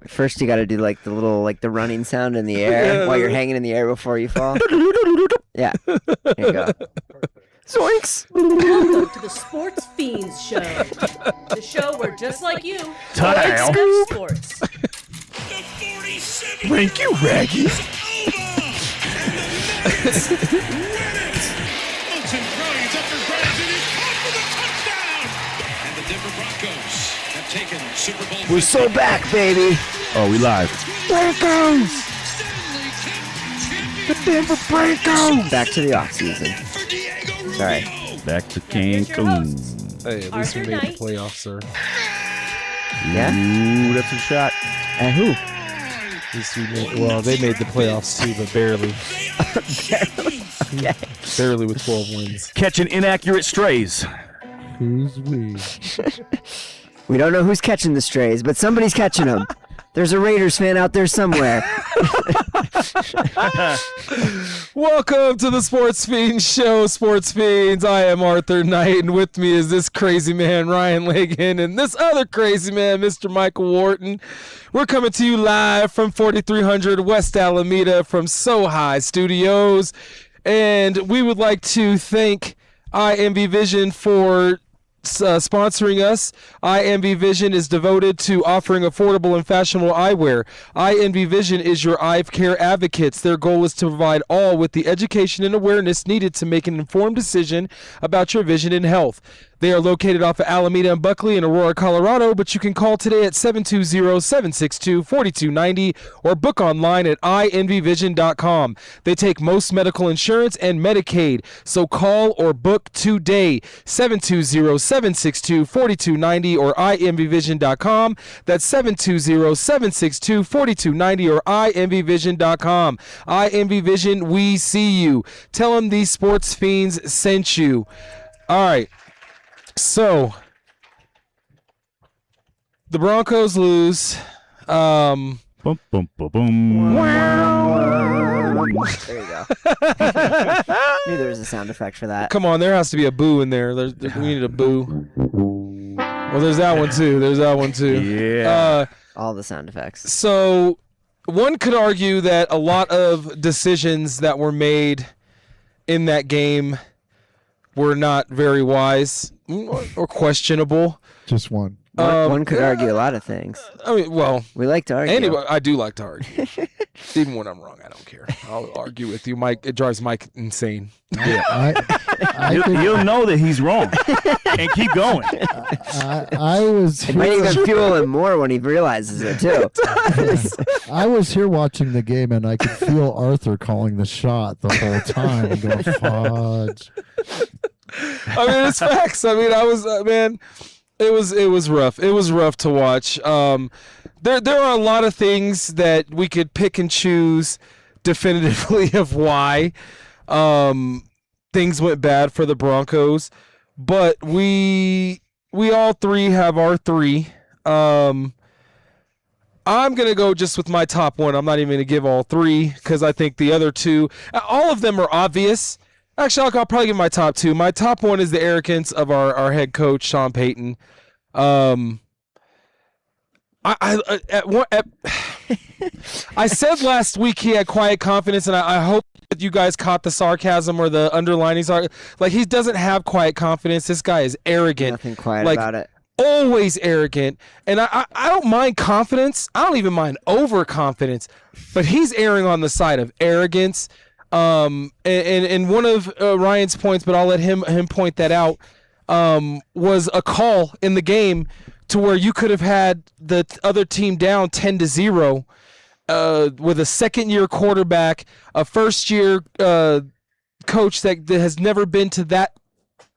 First, you got to do like the little, like the running sound in the air while you're hanging in the air before you fall. Yeah. There you go. Zoinks! Welcome to the Sportz Phenz Show. The show where, just like you, Ta-da. love sports. Thank you, Raggy. We're so back, baby. Oh, we live. Broncos! The Denver Broncos! Back to the offseason. Sorry. Back to Cancun. Hey, at least we made the playoffs, sir. Yeah? Ooh, that's a shot. And who? At least we made, well, they made the playoffs too, but barely. Barely. Okay. Barely with 12 wins. Catching inaccurate strays. Who's we? We don't know who's catching the strays, but somebody's catching them. There's a Raiders fan out there somewhere. Welcome to the Sportz Phenz Show, Sportz Phenz. I am Arthur Knight, and with me is this crazy man, Ryan Ligon, and this other crazy man, Mr. Michael Wharton. We're coming to you live from 4300 West Alameda from So High Studios, and we would like to thank IMV Vision for sponsoring us. IMV Vision is devoted to offering affordable and fashionable eyewear. IMV Vision is your eye care advocates. Their goal is to provide all with the education and awareness needed to make an informed decision about your vision and health. They are located off of Alameda and Buckley in Aurora, Colorado, but you can call today at 720-762-4290 or book online at imvvision.com. They take most medical insurance and Medicaid, so call or book today, 720-762-4290 or imvvision.com. That's 720-762-4290 or imvvision.com. IMV Vision, we see you. Tell them these Sportz Phenz sent you. All right. So, the Broncos lose. Boom, boom, boom, boom. There you go. Knew there was a sound effect for that. Come on, there has to be a boo in there. We need a boo. Well, there's that one too. Yeah. All the sound effects. So, one could argue that a lot of decisions that were made in that game were not very wise or questionable. Just one. One could argue a lot of things. I mean, well, We like to argue. anyway, I do like to argue. Even when I'm wrong, I don't care. I'll argue with you, Mike. It drives Mike insane. I You'll know that he's wrong and keep going. I was It might here, even fuel him more when he realizes it, too. I was here watching the game, and I could feel Arthur calling the shot the whole time and going, fudge. I mean, it's facts. I mean, I was man. It was rough. It was rough to watch. There are a lot of things that we could pick and choose definitively of why things went bad for the Broncos, but we all three have our three. I'm gonna go just with my top one. I'm not even gonna give all three because I think the other two, all of them are obvious. Actually, I'll probably give my top two. My top one is the arrogance of our head coach, Sean Payton. I said last week he had quiet confidence, and I hope that you guys caught the sarcasm or the underlining. Like, he doesn't have quiet confidence. This guy is arrogant. Nothing quiet like, about it. Always arrogant. And I don't mind confidence. I don't even mind overconfidence. But he's erring on the side of arrogance. And one of Ryan's points, but I'll let him point that out, was a call in the game to where you could have had the other team down 10-0 with a second-year quarterback, a first-year coach that has never been to that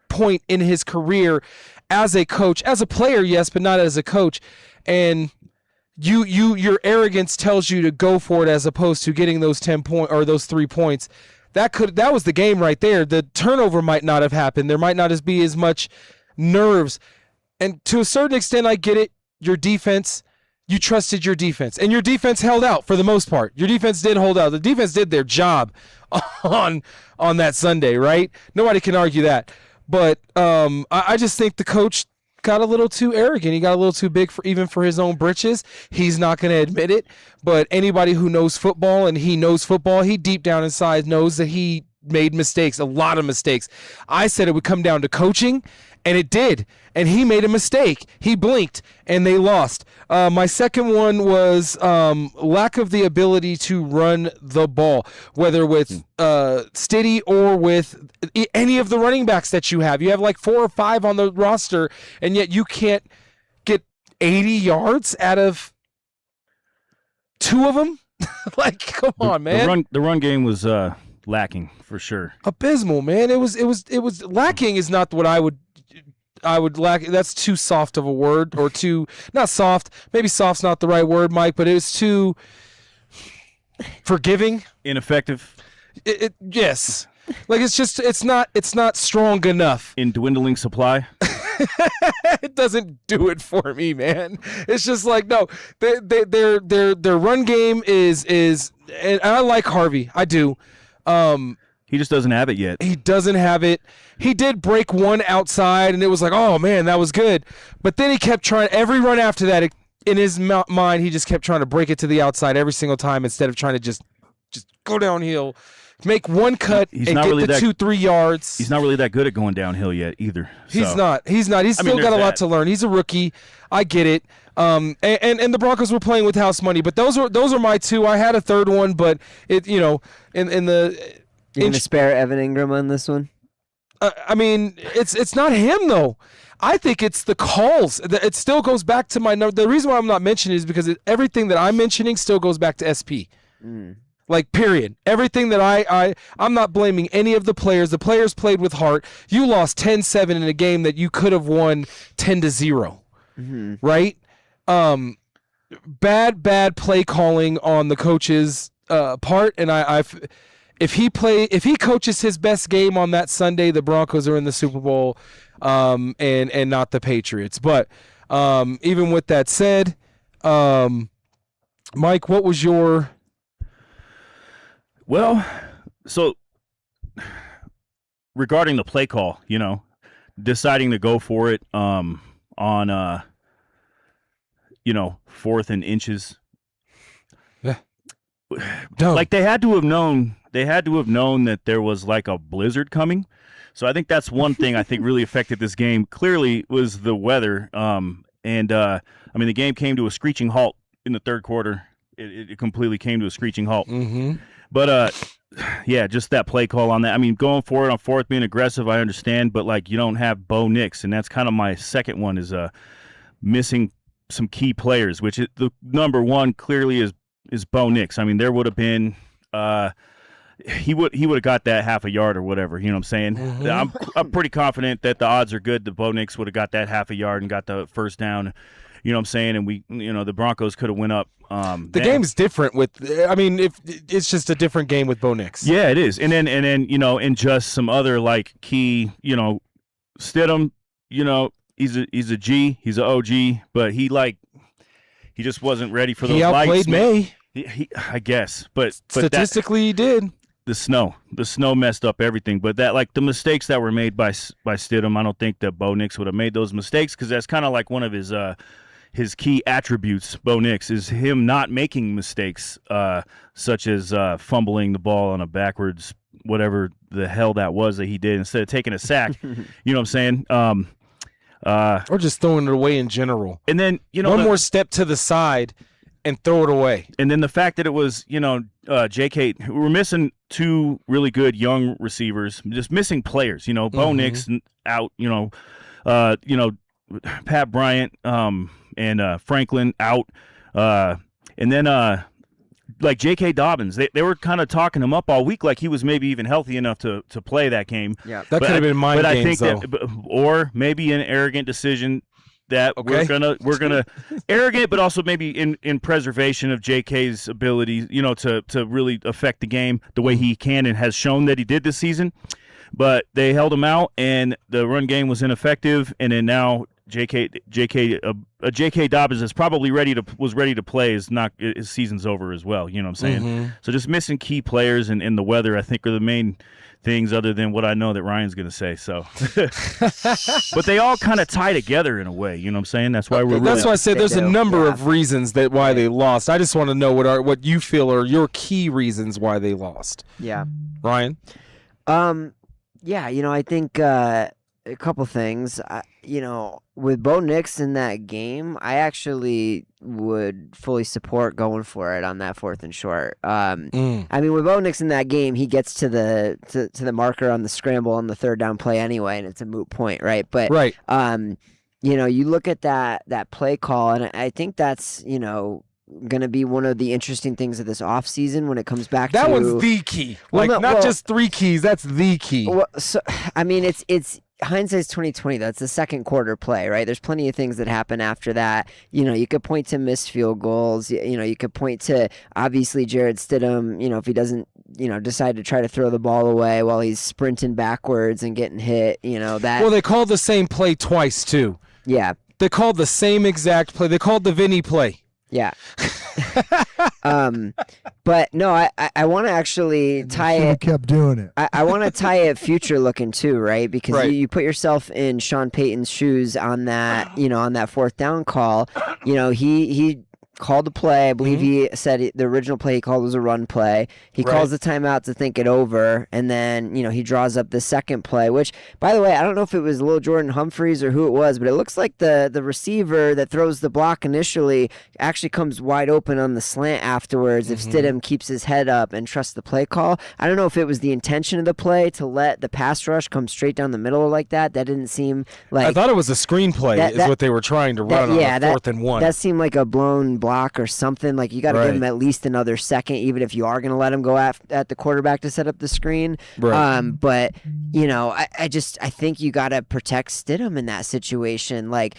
point in his career as a coach, as a player, yes, but not as a coach, and your arrogance tells you to go for it as opposed to getting those 10 point or those 3 points. That was the game right there. The turnover might not have happened. There might not be as much nerves. And to a certain extent, I get it. Your defense, you trusted your defense. And your defense held out for the most part. Your defense did hold out. The defense did their job on that Sunday, right? Nobody can argue that. But I just think the coach got a little too arrogant. He got a little too big for his own britches. He's not going to admit it, but anybody who knows football, and he knows football, he deep down inside knows that he made mistakes, a lot of mistakes. I said it would come down to coaching, and it did. And he made a mistake. He blinked, and they lost. My second one was lack of the ability to run the ball, whether with Stiddy or with any of the running backs that you have. You have like 4 or 5 on the roster, and yet you can't get 80 yards out of 2 of them. Like, come on, man. The run game was lacking for sure. Abysmal, man. It was lacking is not what I would lack. That's too soft of a word, or too not soft. Maybe soft's not the right word, Mike, but it was too forgiving. Ineffective. Yes. Like it's not strong enough. In dwindling supply. It doesn't do it for me, man. It's just like, no, their run game is, and I like Harvey. I do. He just doesn't have it yet. He doesn't have it. He did break one outside, and it was like, oh, man, that was good. But then he kept trying. Every run after that, in his mind, he just kept trying to break it to the outside every single time instead of trying to just go downhill, make one cut, and get really the 2-3 yards. He's not really that good at going downhill yet either. He's not. He's still got a lot to learn. He's a rookie. I get it. And the Broncos were playing with house money, but those are my 2. I had a third one, but it in the. You're going to spare Evan Ingram on this one? I mean, it's not him, though. I think it's the calls. It still goes back to my number. The reason why I'm not mentioning it is because everything that I'm mentioning still goes back to SP. Like, period. Everything that I'm not blaming any of the players. The players played with heart. You lost 10-7 in a game that you could have won 10-0. Right? Bad play calling on the coach's part, and If he coaches his best game on that Sunday, the Broncos are in the Super Bowl, and not the Patriots. But even with that said, Mike, what was your? Well, so regarding the play call, deciding to go for it on 4th and inches. Yeah. Dumb. Like they had to have known that there was like a blizzard coming. So I think that's one thing I think really affected this game. Clearly was the weather. The game came to a screeching halt in the third quarter. It completely came to a screeching halt. But yeah, just that play call on that. I mean, going for it on 4th, being aggressive, I understand, but like you don't have Bo Nix, and that's kind of my second one is missing some key players, which the number one clearly is Bo Nix. I mean, there would have been he would have got that half a yard or whatever. You know what I'm saying? I'm pretty confident that the odds are good that Bo Nix would have got that half a yard and got the first down. You know what I'm saying? And the Broncos could have went up. The game's different if it's just a different game with Bo Nix. Yeah, it is. And then and just some other like key, Stidham, he's a G, he's an OG, but he just wasn't ready for those lights. He outplayed May. I guess, but statistically he did. The snow messed up everything. But that the mistakes that were made by Stidham, I don't think that Bo Nix would have made those mistakes because that's kind of like one of his key attributes. Bo Nix is him not making mistakes, such as fumbling the ball on a backwards whatever the hell that was that he did instead of taking a sack. You know what I'm saying? Or just throwing it away in general. And then one more step to the side and throw it away. And then the fact that it was JK, we're missing 2 really good young receivers, just missing players. Bo Nix out. Pat Bryant and Franklin out, and then like J.K. Dobbins, they were kind of talking him up all week, like he was maybe even healthy enough to play that game. Yeah, that could have been mind games, though. Or maybe an arrogant decision that we're gonna arrogant, but also maybe in preservation of J.K.'s ability, to really affect the game the way he can and has shown that he did this season. But they held him out, and the run game was ineffective. And then now J.K. Dobbins is probably was ready to play. His season's over as well. You know what I'm saying? So just missing key players and the weather, I think, are the main things, other than what I know that Ryan's going to say. So, but they all kind of tie together in a way. You know what I'm saying? That's why That's why I said there's a number of reasons why they lost. I just want to know what you feel are your key reasons why they lost. Yeah. Ryan? Yeah, I think a couple things. With Bo Nix in that game, I actually would fully support going for it on that 4th and short. I mean, with Bo Nix in that game, he gets to the marker on the scramble on the 3rd down play anyway, and it's a moot point, right? But right. You look at that play call, and I think that's going to be one of the interesting things of this offseason when it comes back to... That one's the key. Just 3 keys, that's the key. Well, so, I mean, it's hindsight's 2020. That's the second quarter play, right? There's plenty of things that happen after that. You could point to missed field goals. You could point to, obviously, Jarrett Stidham, if he doesn't, decide to try to throw the ball away while he's sprinting backwards and getting hit, that... Well, they called the same play twice, too. Yeah. They called the same exact play. They called the Vinny play. Yeah. But no, I want to actually tie it. Kept doing it. I want to tie it future looking too, right? Because you put yourself in Sean Payton's shoes on that, on that 4th down call. He called the play. I believe he said the original play he called was a run play. He calls the timeout to think it over, and then he draws up the second play. Which, by the way, I don't know if it was Lil Jordan Humphreys or who it was, but it looks like the receiver that throws the block initially actually comes wide open on the slant afterwards. If Stidham keeps his head up and trusts the play call, I don't know if it was the intention of the play to let the pass rush come straight down the middle like that. That didn't seem like... I thought it was a screenplay is what they were trying to run on a 4th and 1. That seemed like a blown block or something. Like, you got to give him at least another second, even if you are going to let him go at the quarterback to set up the screen. Right. But I think you got to protect Stidham in that situation. Like,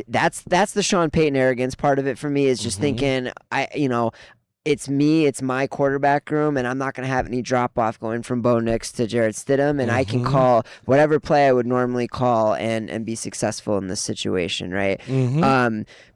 that's the Sean Payton arrogance part of it for me, is just thinking it's me, it's my quarterback room, and I'm not going to have any drop-off going from Bo Nix to Jarrett Stidham, and I can call whatever play I would normally call and be successful in this situation, right?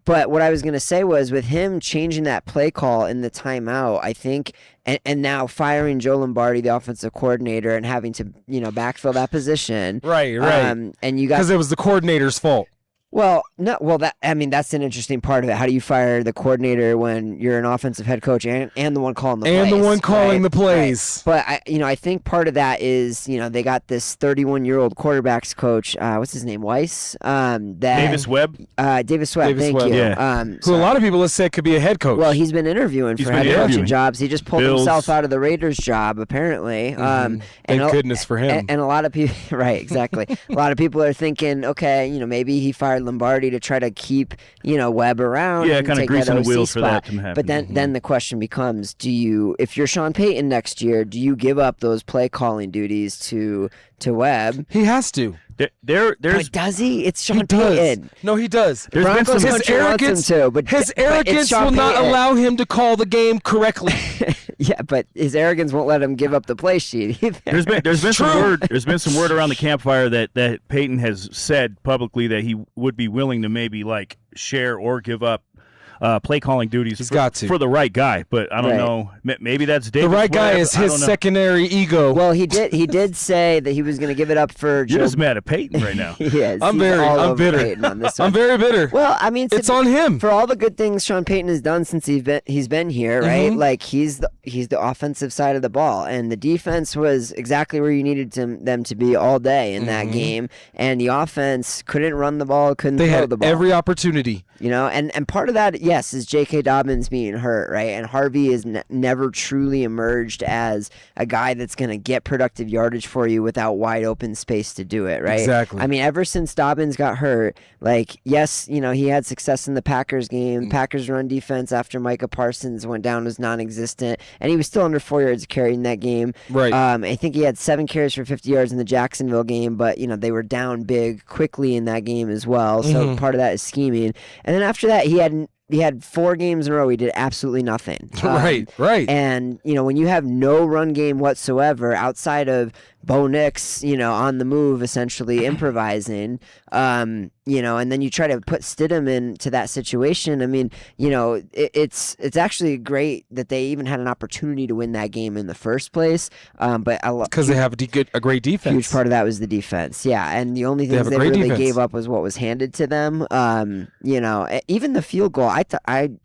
But what I was going to say was, with him changing that play call in the timeout, I think, and now firing Joe Lombardi, the offensive coordinator, and having to, backfill that position. Right. And you got... Because it was the coordinator's fault. Well, no. Well, that's an interesting part of it. How do you fire the coordinator when you're an offensive head coach and the one calling the plays? And the one calling the plays. Right. But I think part of that is, they got this 31-year-old quarterbacks coach. What's his name? Weiss. Davis Webb. Davis Webb. Thank you. Yeah. Who a lot of people have said could be a head coach. Well, he's been interviewing for head coaching jobs. He just pulled himself out of the Raiders job, apparently. Thank goodness for him. And a lot of people, right? Exactly. A lot of people are thinking, okay, maybe he fired Lombardi to try to keep, Webb around. Yeah, kind of greasing the wheels for that to happen. But then the question becomes, if you're Sean Payton next year, do you give up those play calling duties to Webb? He has to. But does he? It's Sean Payton. Payton. No, he does. Broncos his arrogance will not allow him to call the game correctly. Yeah, but his arrogance won't let him give up the play sheet either. There's been some word around the campfire that Payton has said publicly that he would be willing to maybe share or give up play calling duties for the right guy, but I don't know. Maybe that's Davis. The right guy is his secondary ego. Well, he did say that he was going to give it up for. You're just mad at Payton right now. Yes, I'm bitter. Payton on this one. I'm very bitter. Well, I mean, it's on him for all the good things Sean Payton has done since he's been here, right? Like he's the offensive side of the ball, and the defense was exactly where you needed them to be all day in that game, and the offense couldn't run the ball, couldn't throw the ball. Every opportunity. And part of that, yes, is J.K. Dobbins being hurt, right? And Harvey has never truly emerged as a guy that's going to get productive yardage for you without wide open space to do it, right? Exactly. I mean, ever since Dobbins got hurt, yes, he had success in the Packers game. Packers run defense after Micah Parsons went down was non-existent, and he was still under 4 yards of carry in that game. Right. I think he had 7 carries for 50 yards in the Jacksonville game, but, they were down big quickly in that game as well. So part of that is scheming. And then after that, he had 4 games in a row he did absolutely nothing. Right. And, when you have no run game whatsoever outside of Bo Nix, on the move, essentially improvising, and then you try to put Stidham into that situation. I mean, it's actually great that they even had an opportunity to win that game in the first place. But because they have a great defense. Huge part of that was the defense, yeah. And the only things they really gave up was what was handed to them. Even the field goal. I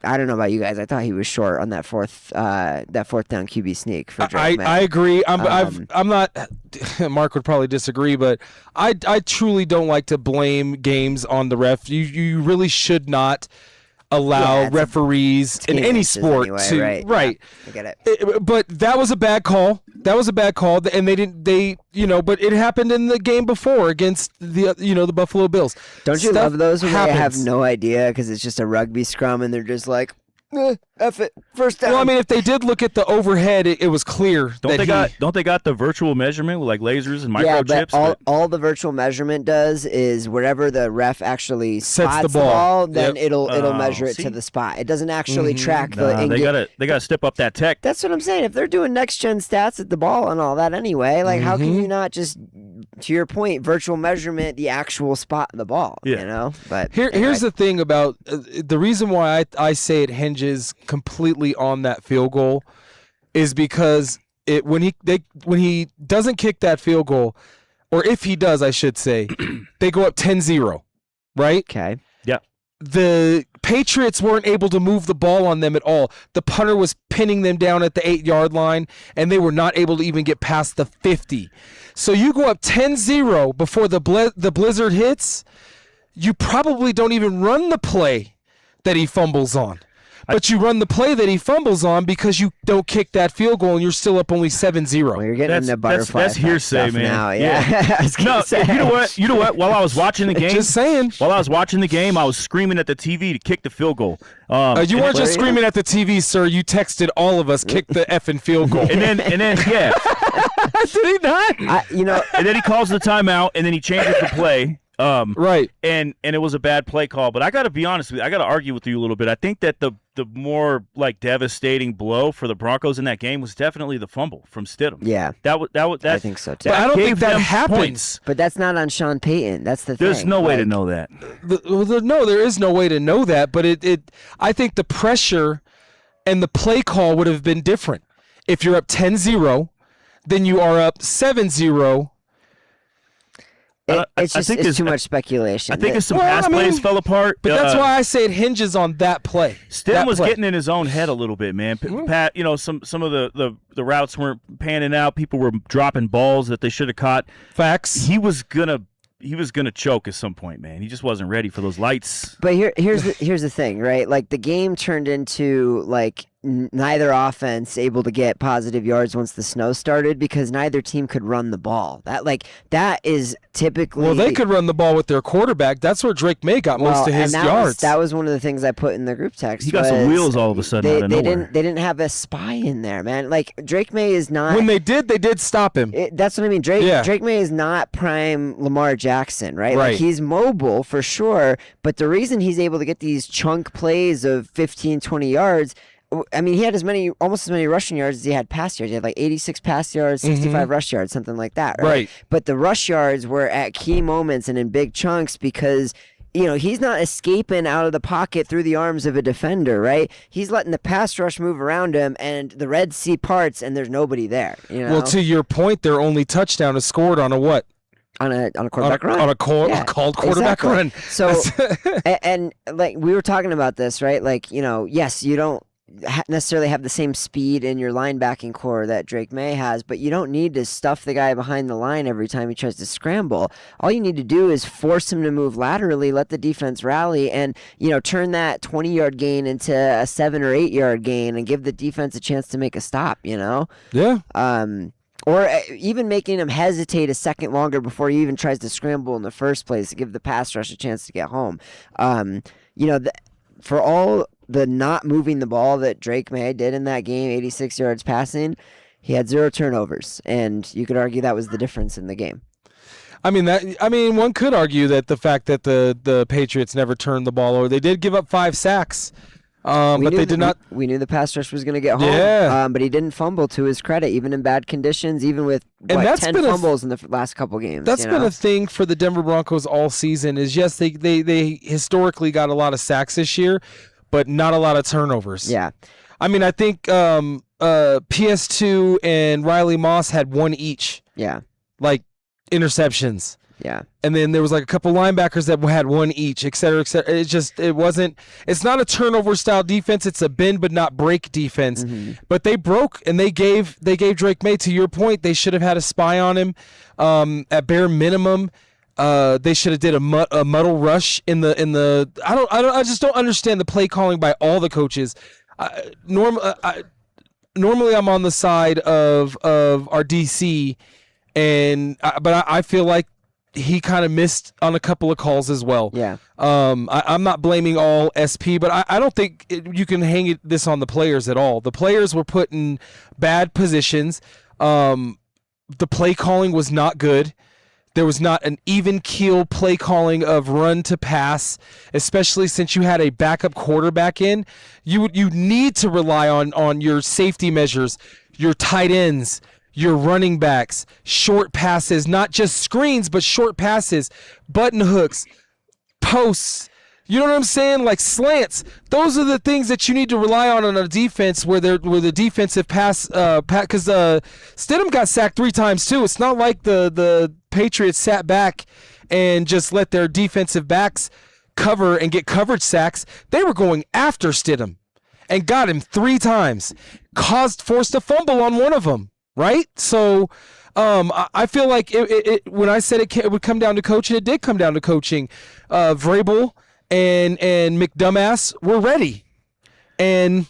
don't know about you guys. I thought he was short on that fourth down QB sneak for Drake May. I agree. I'm not. Mark would probably disagree, but I truly don't like to blame games on the ref. You really should not allow referees in any sport anyway, to right. Yeah, I get it. But that was a bad call. And but it happened in the game before against the Buffalo Bills. Don't you love those when they have no idea because it's just a rugby scrum and they're just like, F it, first down. Well, I mean, if they did look at the overhead, it was clear. Don't they got the virtual measurement with like lasers and microchips? Yeah, but all the virtual measurement does is wherever the ref actually spots the ball, then it'll measure it to the spot. It doesn't actually track the. They gotta step up that tech. That's what I'm saying. If they're doing next gen stats at the ball and all that anyway, like how can you not just, to your point, virtual measurement the actual spot of the ball? Yeah. But here's the thing about the reason why I say it hinges completely on that field goal is because when he doesn't kick that field goal, or if he does, I should say, they go up 10-0, right? Okay. Yeah. The Patriots weren't able to move the ball on them at all. The punter was pinning them down at the 8-yard line, and they were not able to even get past the 50. So you go up 10-0 before the blizzard hits, you probably don't even run the play that he fumbles on. But you run the play that he fumbles on because you don't kick that field goal and you're still up only 7-0. Well, you're getting into butterfly. That's hearsay, man. Now, yeah. You know what? While I was watching the game, just saying. While I was watching the game, I was screaming at the TV to kick the field goal. You weren't just screaming at the TV, sir. You texted all of us, kick the effing field goal. and then, yeah. Did he not? And then he calls the timeout, and then he changes the play. Right. And it was a bad play call. But I got to be honest with you. I got to argue with you a little bit. I think that the more like devastating blow for the Broncos in that game was definitely the fumble from Stidham. Yeah. That I think so too. But I don't think that happens. Points. But that's not on Sean Payton. That's the thing. There's no way to know that. No, there is no way to know that. But I think the pressure and the play call would have been different. If you're up 10-0, then you are up 7-0. It's too much speculation. I think some pass plays fell apart. But that's why I say it hinges on that play. Stidham was getting in his own head a little bit, man. Pat, some of the routes weren't panning out. People were dropping balls that they should have caught. Facts. He was gonna choke at some point, man. He just wasn't ready for those lights. But here's the thing, right? Like the game turned into like neither offense able to get positive yards once the snow started because neither team could run the ball. That is typically. Well, they could run the ball with their quarterback. That's where Drake May got most of his yards. That was one of the things I put in the group text. He got some wheels all of a sudden out of nowhere. They didn't have a spy in there, man. Like Drake May is not. When they did stop him. That's what I mean. Drake May is not prime Lamar Jackson, right? Like he's mobile for sure, but the reason he's able to get these chunk plays of 15, 20 yards. I mean, he had almost as many rushing yards as he had pass yards. He had like 86 pass yards, 65 rush yards, something like that, right? But the rush yards were at key moments and in big chunks because, he's not escaping out of the pocket through the arms of a defender, right? He's letting the pass rush move around him and the Red Sea parts and there's nobody there. Well, to your point, their only touchdown is scored on a what? On a quarterback run. On a called quarterback run. So, and like we were talking about this, right? Like, yes, you don't necessarily have the same speed in your linebacking core that Drake May has, but you don't need to stuff the guy behind the line every time he tries to scramble. All you need to do is force him to move laterally, let the defense rally, and turn that 20-yard gain into a 7 or 8 yard gain and give the defense a chance to make a stop. Yeah. Or even making him hesitate a second longer before he even tries to scramble in the first place to give the pass rush a chance to get home. For all the not moving the ball that Drake May did in that game, 86 yards passing, he had 0 turnovers, and you could argue that was the difference in the game. I mean, one could argue that the fact that the Patriots never turned the ball over, they did give up 5 sacks. But they did not. We knew the pass rush was going to get home. Yeah. But he didn't fumble, to his credit, even in bad conditions, even with 10 fumbles in the last couple games. That's been a thing for the Denver Broncos all season. Is yes, they historically got a lot of sacks this year, but not a lot of turnovers. Yeah. I mean, I think PS2 and Riley Moss had one each. Yeah. Like interceptions. Yeah. And then there was like a couple linebackers that had one each, et cetera, et cetera. It's not a turnover style defense. It's a bend but not break defense. Mm-hmm. But they broke and they gave Drake May, to your point, they should have had a spy on him. At bare minimum, they should have did a muddle rush in the I just don't understand the play calling by all the coaches. Normally I'm on the side of our DC, but I feel like he kind of missed on a couple of calls as well. Yeah. I'm not blaming all SP, but I don't think you can hang this on the players at all. The players were put in bad positions. The play calling was not good. There was not an even keel play calling of run to pass, especially since you had a backup quarterback in. You need to rely on your safety measures, your tight ends, your running backs, short passes, not just screens, but short passes, button hooks, posts. You know what I'm saying? Like slants. Those are the things that you need to rely on a defense where the defensive pass, because Stidham got sacked 3 times too. It's not like the Patriots sat back and just let their defensive backs cover and get coverage sacks. They were going after Stidham and got him 3 times, forced a fumble on one of them. Right? So I feel like when I said it would come down to coaching, it did come down to coaching. Vrabel and McDumbass were ready. And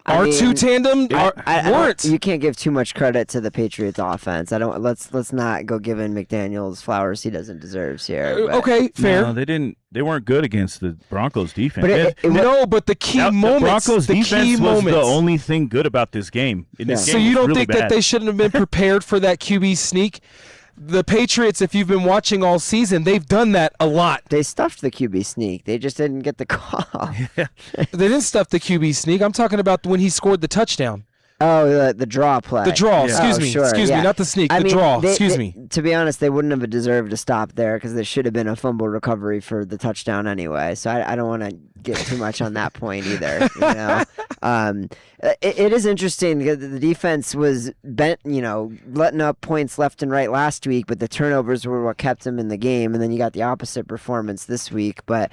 our two tandem weren't. You can't give too much credit to the Patriots offense. Let's not go giving McDaniels flowers he doesn't deserve here. Okay, fair. No, they didn't. They weren't good against the Broncos defense. But the key moments. The Broncos defense was the only thing good about this game. So you don't think that they shouldn't have been prepared for that QB sneak? The Patriots, if you've been watching all season, they've done that a lot. They stuffed the QB sneak. They just didn't get the call. They didn't stuff the QB sneak. I'm talking about when he scored the touchdown. Oh, the draw play. The draw, excuse me. Excuse me, not the sneak, draw, excuse me. To be honest, they wouldn't have deserved to stop there because there should have been a fumble recovery for the touchdown anyway. So I don't want to get too much on that point either. You know? It is interesting because the defense was bent, letting up points left and right last week, but the turnovers were what kept them in the game. And then you got the opposite performance this week. But,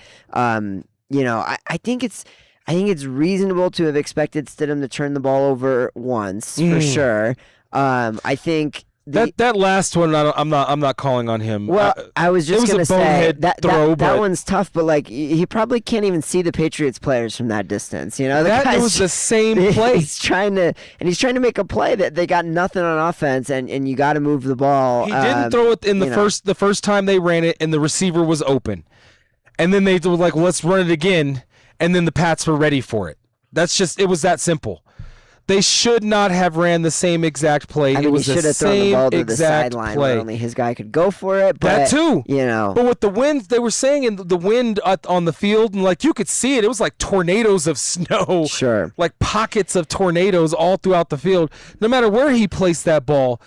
I think it's reasonable to have expected Stidham to turn the ball over once for sure. I think that last one, I'm not calling on him. Well, I was just going to say that one's tough, but like he probably can't even see the Patriots players from that distance. That was the same play. He's trying to make a play that they got nothing on offense, and you got to move the ball. He didn't throw it in the first time they ran it, and the receiver was open, and then they were like, well, let's run it again. And then the Pats were ready for it. It was that simple. They should not have ran the same exact play. It was he should have thrown the ball to the sideline where only his guy could go for it. But, that too. But with the wind, they were saying in the wind on the field, and like you could see it. It was like tornadoes of snow. Sure. Like pockets of tornadoes all throughout the field. No matter where he placed that ball,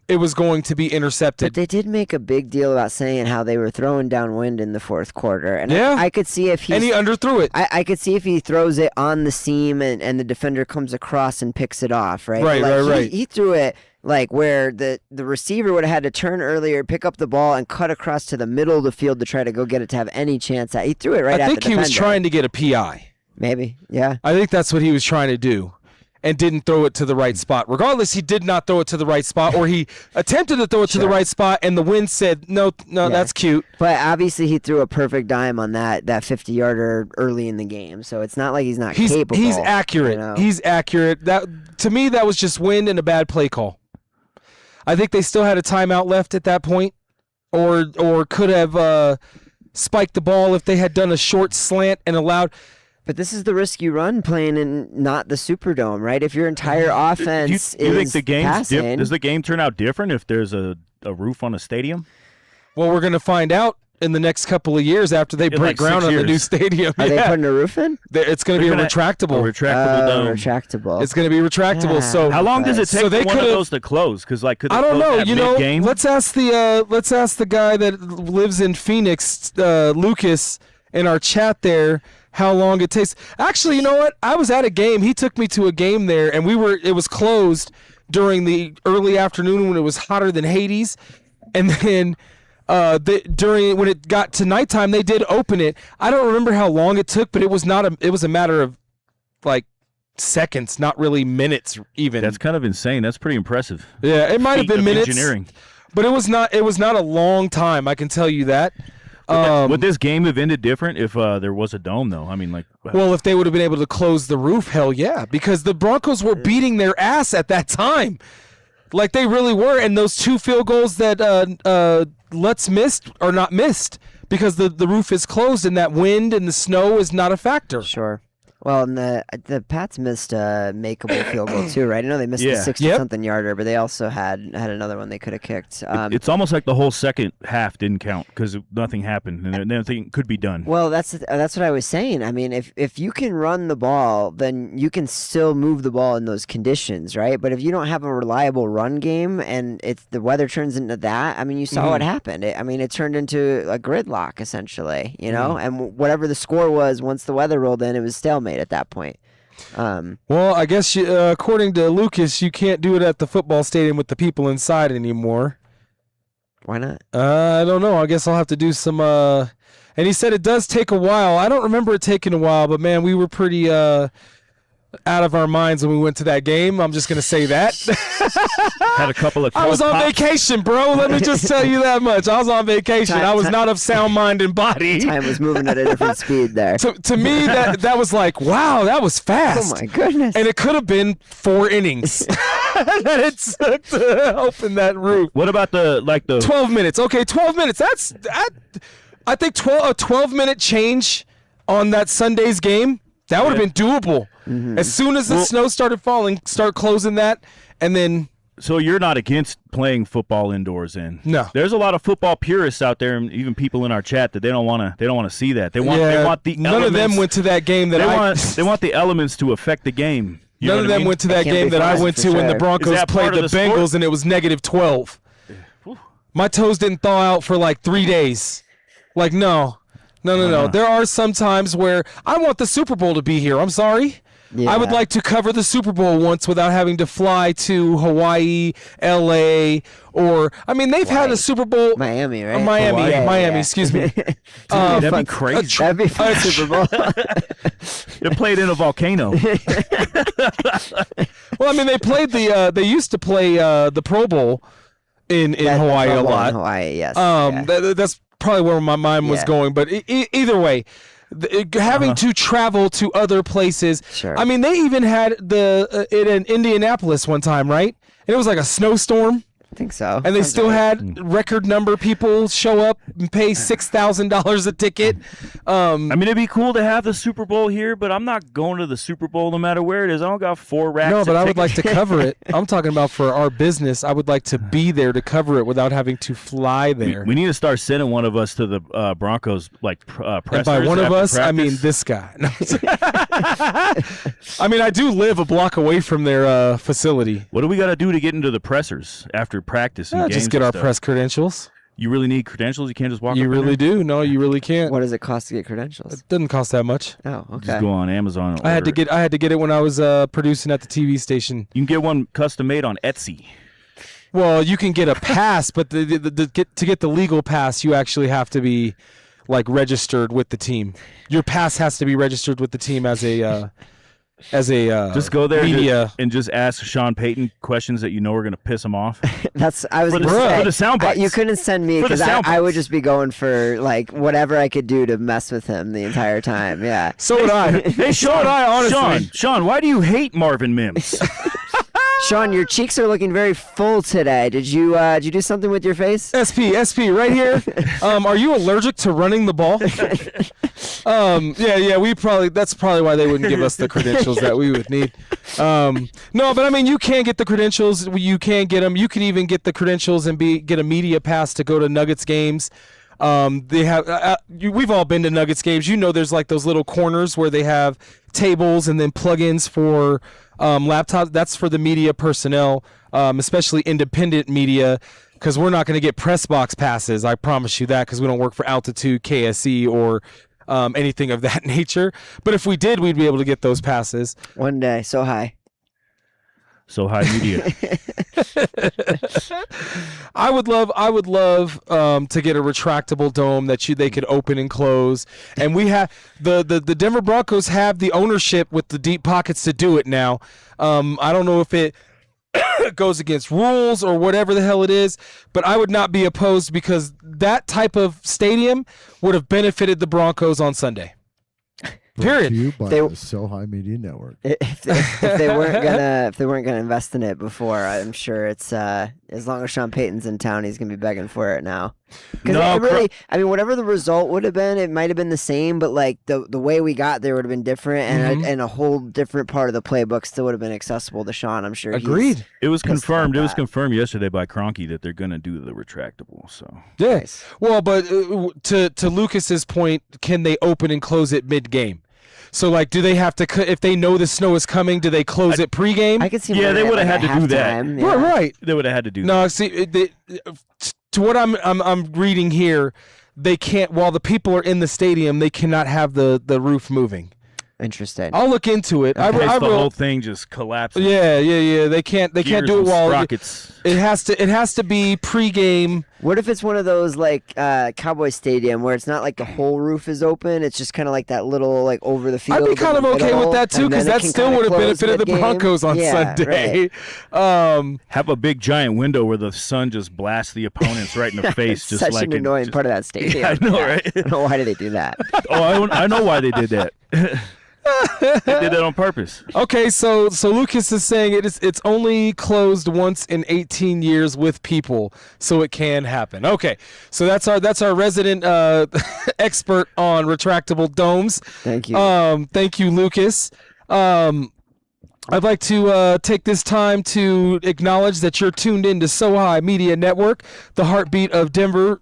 it was going to be intercepted. But they did make a big deal about saying how they were throwing downwind in the fourth quarter. And I could see if he underthrew it. I could see if he throws it on the seam and the defender comes across and picks it off, right? Right. He threw it like where the receiver would have had to turn earlier, pick up the ball, and cut across to the middle of the field to try to go get it to have any chance at. He threw it right at the defender. I think he was trying to get a PI. Maybe, yeah. I think that's what he was trying to do. And didn't throw it to the right spot. Regardless, he did not throw it to the right spot, or he attempted to throw it to the right spot, and the wind said, no, that's cute. But obviously he threw a perfect dime on that 50-yarder early in the game, so it's not like he's not capable. He's accurate. He's accurate. To me, that was just wind and a bad play call. I think they still had a timeout left at that point, or could have spiked the ball if they had done a short slant and allowed... But this is the risk you run playing in not the Superdome, right? If your entire offense you think the passing, does the game turn out different if there's a roof on a stadium? Well, we're going to find out in the next couple of years after they break ground on the new stadium. Are they putting a roof in? It's going to be a retractable. Retractable. It's going to be retractable. Yeah. So how long does it take for one of those to close? Because like, could they I don't know. You know, let's ask the guy that lives in Phoenix, Lucas, in our chat there, how long it takes. Actually, you know what? I was at a game. He took me to a game there, and it was closed during the early afternoon when it was hotter than Hades, and then when it got to nighttime, they did open it. I don't remember how long it took, but it was a matter of like seconds, not really minutes even. That's kind of insane. That's pretty impressive. Yeah, it might have been minutes. Engineering. But it was not a long time, I can tell you that. Would this game have ended different if there was a dome, though? I mean, like... Well, if they would have been able to close the roof, hell yeah. Because the Broncos were beating their ass at that time. Like, they really were. And those 2 field goals that Lutz missed are not missed because the roof is closed and that wind and the snow is not a factor. Sure. Well, and the Pats missed a makeable field goal too, right? I know they missed a 60-something yarder, but they also had another one they could have kicked. It's almost like the whole second half didn't count because nothing happened, and nothing could be done. Well, that's what I was saying. I mean, if you can run the ball, then you can still move the ball in those conditions, right? But if you don't have a reliable run game and the weather turns into that, I mean, you saw what happened. It turned into a gridlock essentially, you know. And whatever the score was, once the weather rolled in, it was stalemate at that point. Well, I guess according to Lucas, you can't do it at the football stadium with the people inside anymore. Why not? I don't know. I guess I'll have to do some. And he said it does take a while. I don't remember it taking a while, but man, we were pretty out of our minds when we went to that game. I'm just gonna say that. Had a couple of. I was on vacation, bro. Let me just tell you that much. I was on vacation. I was not of sound mind and body. Time was moving at a different speed there. To me, that was like, wow, that was fast. Oh my goodness! And it could have been 4 innings that it took to open that roof. What about the 12 minutes? Okay, 12 minutes. I think a 12-minute change on that Sunday's game. That would have been doable. Mm-hmm. As soon as the snow started falling, start closing that, and then. So you're not against playing football indoors, then? No. There's a lot of football purists out there, and even people in our chat that they don't want to see that. They want the elements. None of them went to that game that they want the elements to affect the game. None of them went to that game that I went to when the Broncos played the Bengals and it was -12. My toes didn't thaw out for like 3 days. Like no. There are some times where I want the Super Bowl to be here. I'm sorry. Yeah. I would like to cover the Super Bowl once without having to fly to Hawaii, LA, or they've had a Super Bowl. Miami, right? Miami. Excuse me. That'd be crazy. That'd be fun. Super Bowl. They played in a volcano. Well, they played they used to play the Pro Bowl in Hawaii a lot. In Hawaii, yes. That's probably where my mind was going, but either way. Having to travel to other places. Sure. They even had it in Indianapolis one time, right? And it was like a snowstorm. I think so. And they still had record number of people show up and pay $6,000 a ticket. It'd be cool to have the Super Bowl here, but I'm not going to the Super Bowl no matter where it is. I don't got 4 racks. No, but I would like to cover it. I'm talking about for our business. I would like to be there to cover it without having to fly there. We need to start sending one of us to the Broncos pressers. And by one of us, practice. I mean this guy. No. I do live a block away from their facility. What do we got to do to get into the pressers after practice and games? Just get our press credentials. You really need credentials? You can't just walk You up really do. No, you really can't. What does it cost to get credentials? It doesn't cost that much. Oh, okay. Just go on Amazon and I had to get it when I was producing at the TV station. You can get one custom made on Etsy. Well, you can get a pass, but to get the legal pass, you actually have to be registered with the team. Your pass has to be registered with the team as a just go there media. and just ask Sean Payton questions that you know are going to piss him off. I was going to say, for the sound bites. You couldn't send me because I would just be going for whatever I could do to mess with him the entire time. Yeah. So would I. Hey, Sean, honestly. Sean, why do you hate Marvin Mims? Sean, your cheeks are looking very full today. Did you do something with your face? SP, right here. Are you allergic to running the ball? Yeah. That's probably why they wouldn't give us the credentials that we would need. No, but you can get the credentials. You can get them. You can even get the credentials and get a media pass to go to Nuggets games. They have we've all been to Nuggets games. You know, there's like those little corners where they have tables and then plugins for laptops. That's for the media personnel, especially independent media, because we're not going to get press box passes. I promise you that, because we don't work for Altitude, KSE, or anything of that nature. But if we did, we'd be able to get those passes. One day, so high. So high media. I would love to get a retractable dome that they could open and close. And we have the Denver Broncos have the ownership with the deep pockets to do it now. I don't know if it goes against rules or whatever the hell it is, but I would not be opposed, because that type of stadium would have benefited the Broncos on Sunday. Period. Brought to you by the So High Media Network. If they weren't gonna invest in it before, I'm sure it's as long as Sean Payton's in town, he's gonna be begging for it now. Because I mean, whatever the result would have been, it might have been the same, but like the way we got there would have been different, and a whole different part of the playbook still would have been accessible to Sean. I'm sure. Agreed. It was confirmed. It was confirmed yesterday by Kroenke that they're gonna do the retractable. So yeah. Nice. Well, but to Lucas's point, can they open and close it mid-game? So, like, do they have to, if they know the snow is coming, do they close it pregame? I could see. Yeah, they would have had to do that. Yeah. Right. They would have had to do that. No, see, to what I'm reading here, they can't. While the people are in the stadium, they cannot have the roof moving. Interesting. I'll look into it. The whole thing just collapses. Yeah. They can't do it while sprockets. It has to be pregame. What if it's one of those like Cowboy Stadium where it's not like the whole roof is open? It's just kind of like that little like over the field. I'd be kind of okay with that too, because that still would have benefited the Broncos on Sunday. Right. Have a big giant window where the sun just blasts the opponents right in the face. Just such like an annoying part of that stadium. Yeah, I know, right? I don't know, why did they do that? Oh, I know why they did that. They did that on purpose. Okay, so Lucas is saying it's only closed once in 18 years with people, so it can happen. Okay, so that's our resident expert on retractable domes. Thank you. Thank you, Lucas. I'd like to take this time to acknowledge that you're tuned in to So High Media Network, the heartbeat of Denver.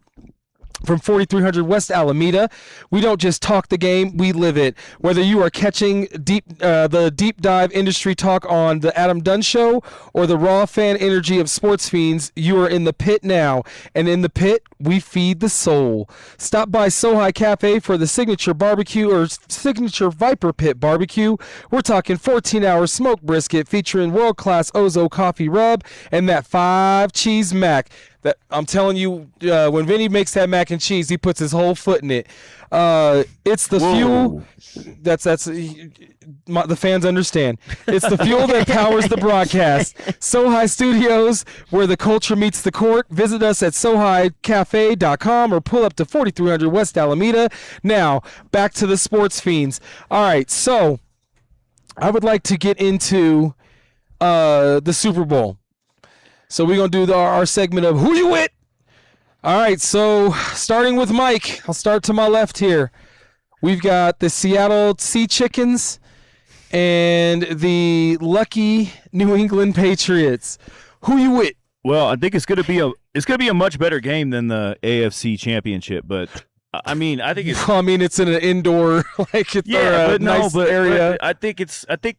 From 4300 West Alameda. We don't just talk the game, we live it. Whether you are catching the deep dive industry talk on the Adam Dunn Show or the raw fan energy of Sportz Phenz, you are in the pit now. And in the pit, we feed the soul. Stop by So High Cafe for the signature barbecue or signature Viper Pit barbecue. We're talking 14-hour smoked brisket featuring world-class Ozo coffee rub and that 5-cheese mac. That I'm telling you, when Vinny makes that mac and cheese, he puts his whole foot in it. It's the fuel. That's the fans understand. It's the fuel that powers the broadcast. So High Studios, where the culture meets the court. Visit us at sohighcafe.com or pull up to 4300 West Alameda. Now, back to the Sportz Phenz. All right, so I would like to get into the Super Bowl. So we're going to do our segment of Who You Wit? All right, so starting with Mike. I'll start to my left here. We've got the Seattle Sea Chickens and the lucky New England Patriots. Who you wit? Well, I think it's going to be a much better game than the AFC Championship, but I mean, I think it's. Well, I mean, it's in an indoor, like it's nice area. But I think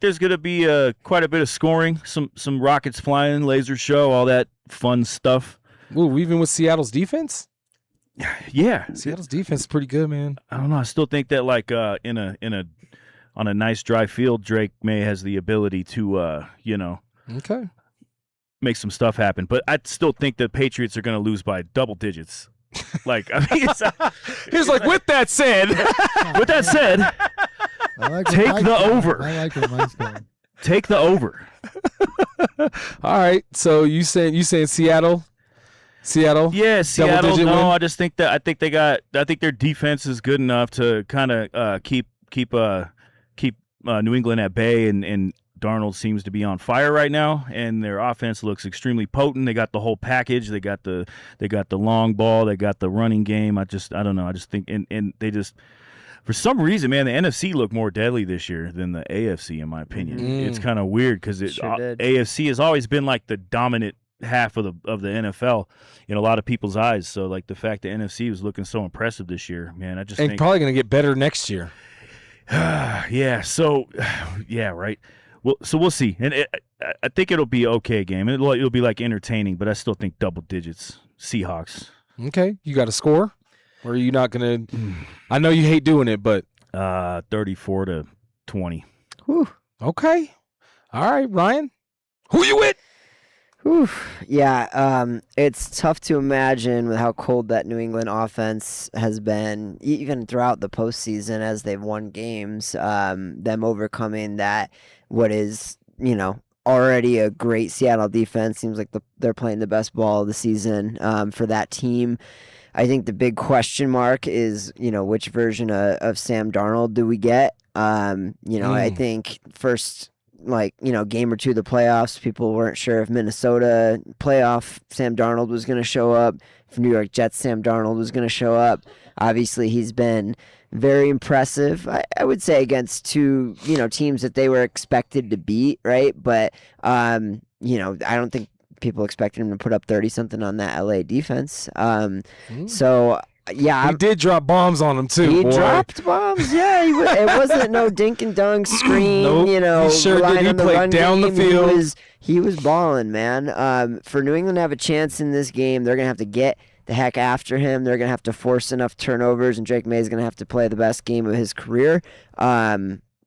there's going to be quite a bit of scoring, some rockets flying, laser show, all that fun stuff. Ooh, even with Seattle's defense. Yeah, Seattle's defense is pretty good, man. I don't know. I still think that like on a nice dry field, Drake May has the ability to okay, make some stuff happen. But I still think the Patriots are going to lose by double digits. Like, I mean, he's like, with that said, take the over. I like where Mike's going. Take the over. All right. So you saying Seattle? Yeah, Seattle. No, win? I just think that I think their defense is good enough to kind of keep New England at bay, and Darnold seems to be on fire right now, and their offense looks extremely potent. They got the whole package. They got the long ball. They got the running game. I don't know. I just think and they just. For some reason, man, the NFC looked more deadly this year than the AFC, in my opinion. It's kind of weird because AFC has always been like the dominant, half of the NFL in a lot of people's eyes. So like the fact that NFC was looking so impressive this year, man, I just think probably going to get better next year. yeah. So yeah, right. Well, so we'll see, and I think it'll be okay game. It'll be like entertaining, but I still think double digits Seahawks. Okay, you got a score, or are you not going to? I know you hate doing it, but 34-20. Whew. Okay, all right, Ryan, who you with? Whew. Yeah, it's tough to imagine with how cold that New England offense has been, even throughout the postseason as they've won games, them overcoming that, what is, already a great Seattle defense. Seems like they're playing the best ball of the season for that team. I think the big question is, which version of Sam Darnold do we get? I think first, game or two of the playoffs, people weren't sure if Minnesota playoff Sam Darnold was going to show up, if New York Jets Sam Darnold was going to show up. Obviously, he's been very impressive, I would say, against two, teams that they were expected to beat, right? But, I don't think people expected him to put up 30-something on that LA defense. So... yeah, he did drop bombs on him too. He boy. dropped bombs. Yeah, it wasn't no dink and dunk screen. Nope, he sure did. He played down the field. He was balling, man. For New England to have a chance in this game, they're gonna have to get the heck after him. They're gonna have to force enough turnovers, and Drake May is gonna have to play the best game of his career.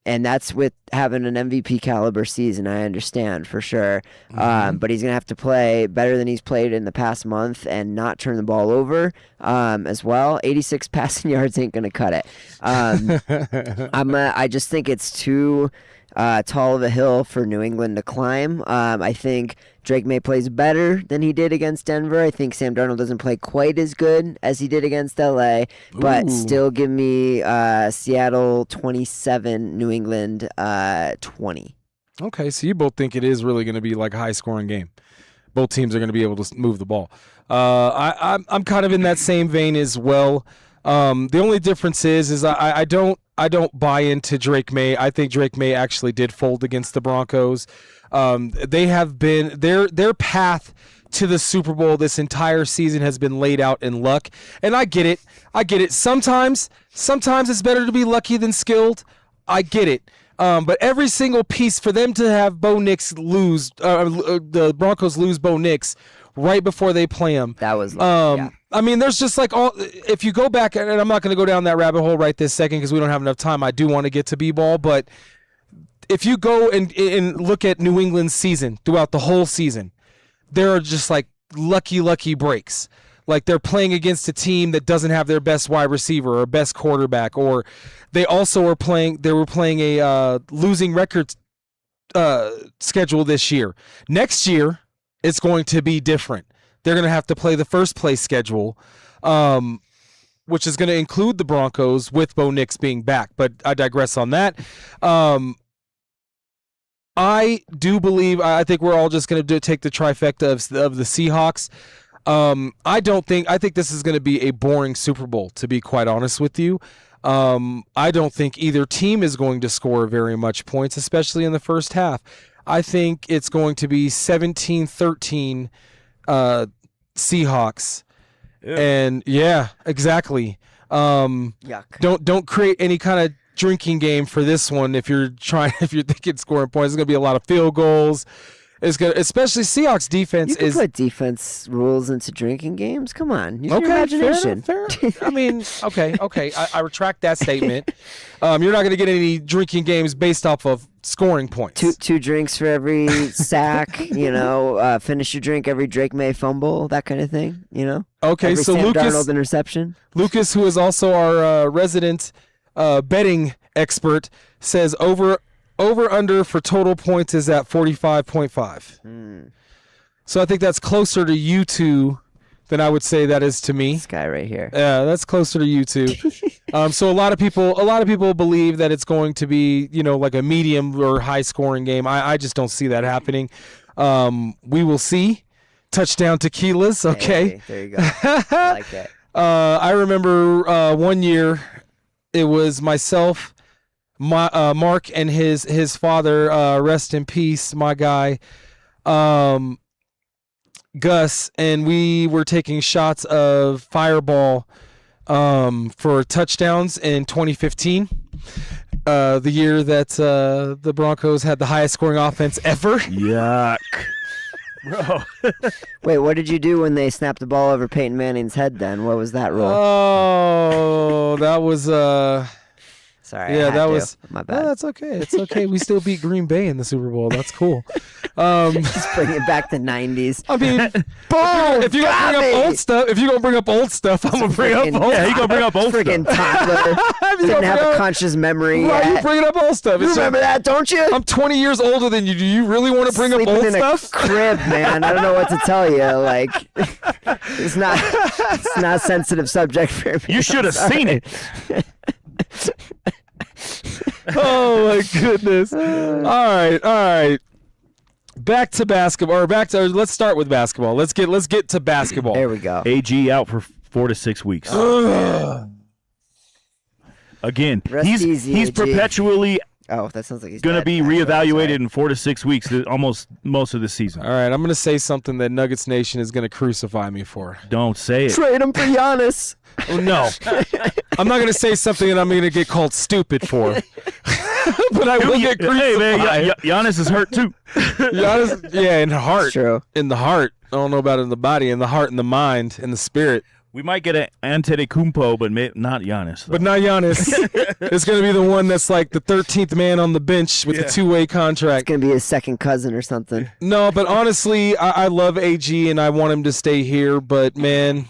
And that's with having an MVP caliber season, I understand, for sure. But he's going to have to play better than he's played in the past month and not turn the ball over as well. 86 passing yards ain't going to cut it. I just think it's too tall of a hill for New England to climb. I think Drake May plays better than he did against Denver. I think Sam Darnold doesn't play quite as good as he did against LA, but still give me Seattle 27, New England 20. Okay, so you both think it is really going to be like a high-scoring game. Both teams are going to be able to move the ball. I'm kind of in that same vein as well. The only difference is I don't buy into Drake May. I think Drake May actually did fold against the Broncos. They have been their path to the Super Bowl this entire season has been laid out in luck, and I get it. Sometimes it's better to be lucky than skilled. I get it. But every single piece for them to have Bo Nix lose, the Broncos lose Bo Nix right before they play him. That was yeah. I mean, there's just if you go back, and I'm not going to go down that rabbit hole right this second because we don't have enough time. I do want to get to B-ball, but if you go and look at New England's season throughout the whole season, there are just lucky breaks. Like they're playing against a team that doesn't have their best wide receiver or best quarterback, or they were playing a losing record schedule this year. Next year, it's going to be different. They're going to have to play the first place schedule, which is going to include the Broncos with Bo Nix being back. But I digress on that. I do believe, I think we're all just going to take the trifecta of the Seahawks. I think this is going to be a boring Super Bowl, to be quite honest with you. I don't think either team is going to score very much points, especially in the first half. I think it's going to be 17-13 Seahawks. Ew. And yeah, exactly. Yuck. Don't create any kind of drinking game for this one if you're thinking scoring points. It's going to be a lot of field goals. It's good, especially Seahawks defense. You can put defense rules into drinking games. Come on, use your Okay, imagination. fair enough. I mean, okay. I retract that statement. You're not going to get any drinking games based off of scoring points. Two drinks for every sack. Finish your drink every Drake May fumble, that kind of thing. Okay, every so Sam Lucas Darnold interception. Lucas, who is also our resident betting expert, says over under for total points is at 45.5. So I think that's closer to you two than I would say that is to me. This guy right here. Yeah, that's closer to you two. So a lot of people believe that it's going to be, like a medium or high scoring game. I just don't see that happening. We will see. Touchdown tequilas. Okay. Hey, there you go. I like that. I remember one year it was myself, Mark, and his father, rest in peace, my guy, Gus, and we were taking shots of Fireball for touchdowns in 2015, the year that the Broncos had the highest scoring offense ever. Yuck. Bro. Wait, what did you do when they snapped the ball over Peyton Manning's head then? What was that rule? Oh, that was Sorry. yeah, that was my bad. No, that's okay. It's okay. We still beat Green Bay in the Super Bowl. That's cool. Just bring it back to 90s. I mean, Boom! if you're gonna bring up old stuff, I'm gonna bring up old. Yeah, he gonna bring up old Friggin' stuff. toddler. Didn't have a conscious memory Why are you yet. bringing up old stuff? You remember that, don't you? I'm 20 years older than you. Do you really want to bring up Sleeping old in stuff? a crib, man. I don't know what to tell you. Like, it's not a sensitive subject for me. You should have seen it. Oh my goodness. All right. Back to basketball. Let's start with basketball. Let's get to basketball. There we go. AG out for 4 to 6 weeks. Again, Rest he's easy, AG. perpetually Oh, that sounds like he's going to dead. be Actually, reevaluated sorry. in 4 to 6 weeks, almost most of the season. All right, I'm going to say something that Nuggets Nation is going to crucify me for. Don't say it. Trade him for Giannis. Oh, no. I'm not going to say something that I'm going to get called stupid for. But I will get crucified. Hey, man, Giannis is hurt too. Giannis, yeah, in the heart. It's true. In the heart. I don't know about in the body, in the heart, in the mind, in the spirit. We might get an Antetokounmpo, but not Giannis. Though. But not Giannis. It's going to be the one that's like the 13th man on the bench with the two-way contract. It's going to be his second cousin or something. No, but honestly, I love AG and I want him to stay here. But, man,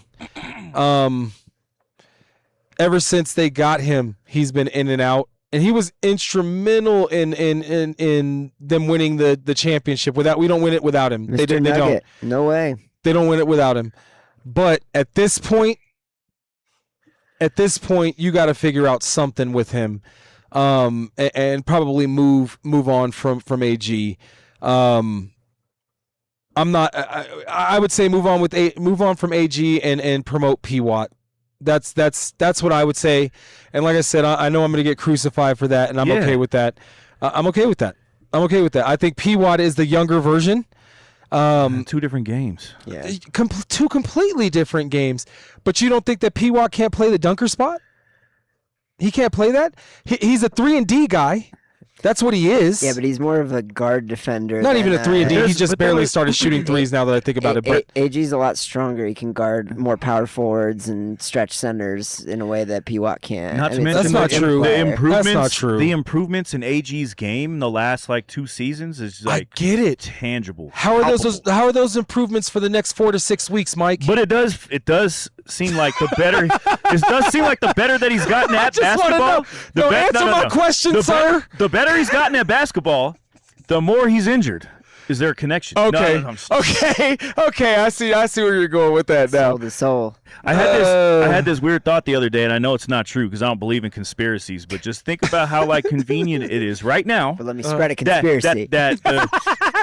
ever since they got him, he's been in and out. And he was instrumental in them winning the championship. We don't win it without him. Mr. They don't. Nugget. No way. They don't win it without him. But at this point, you got to figure out something with him, and probably move on from AG. I'm not. I would say move on from AG and promote P Watt. That's what I would say. And like I said, I know I'm going to get crucified for that, and I'm okay with that. I'm okay with that. I think P Watt is the younger version. 2 different games. Yeah. Two completely different games. But you don't think that P Watt can't play the dunker spot? He can't play that? He's a 3-and-D guy. That's what he is. Yeah, but he's more of a guard defender. Not even a 3-and-D. He just but barely was- started shooting threes now that I think about it. But AG's a lot stronger. He can guard more power forwards and stretch centers in a way that P Watt can't. Not to it's mention That's not a true. The player. improvements. That's not true. The improvements in AG's game in the last 2 seasons is I get it. tangible. How are palpable. How are those improvements for the next 4 to 6 weeks, Mike? But it does seem like the better. It does seem like the better that he's gotten at just wanna basketball. know. No, answer my question, the sir. The better he's gotten at basketball, the more he's injured. Is there a connection? Okay. No, I'm just- Okay. I see where you're going with that now. Soul to soul. I had this weird thought the other day, and I know it's not true because I don't believe in conspiracies. But just think about how convenient it is right now. But let me spread a that- conspiracy. that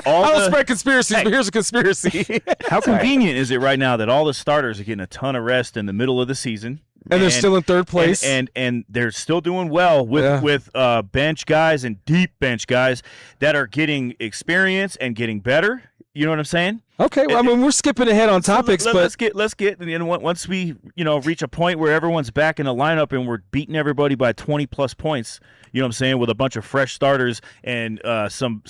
all I don't the- spread conspiracies, but here's a conspiracy. How convenient is it right now that all the starters are getting a ton of rest in the middle of the season? And they're still in third place. And they're still doing well with bench guys and deep bench guys that are getting experience and getting better. You know what I'm saying? Okay, well, I mean, we're skipping ahead on topics, but let's get and once we reach a point where everyone's back in the lineup and we're beating everybody by 20 plus points. You know what I'm saying? With a bunch of fresh starters and some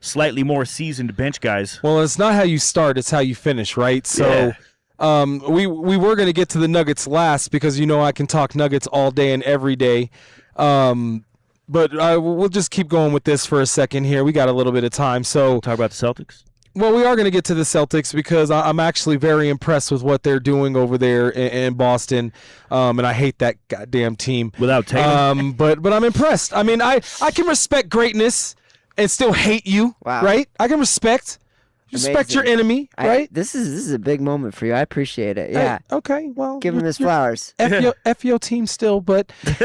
slightly more seasoned bench guys. well, it's not how you start; it's how you finish, right? So, we were going to get to the Nuggets last because I can talk Nuggets all day and every day. But we'll just keep going with this for a second here. We got a little bit of time, so Talk about the Celtics. well, we are going to get to the Celtics because I'm actually very impressed with what they're doing over there in Boston, and I hate that goddamn team. Without Tatum. But I'm impressed. I mean, I can respect greatness and still hate you, Wow. right? I can respect Amazing. your enemy, right? This is a big moment for you. I appreciate it. Yeah. Hey, okay, well, Give him his flowers. F your team still, but so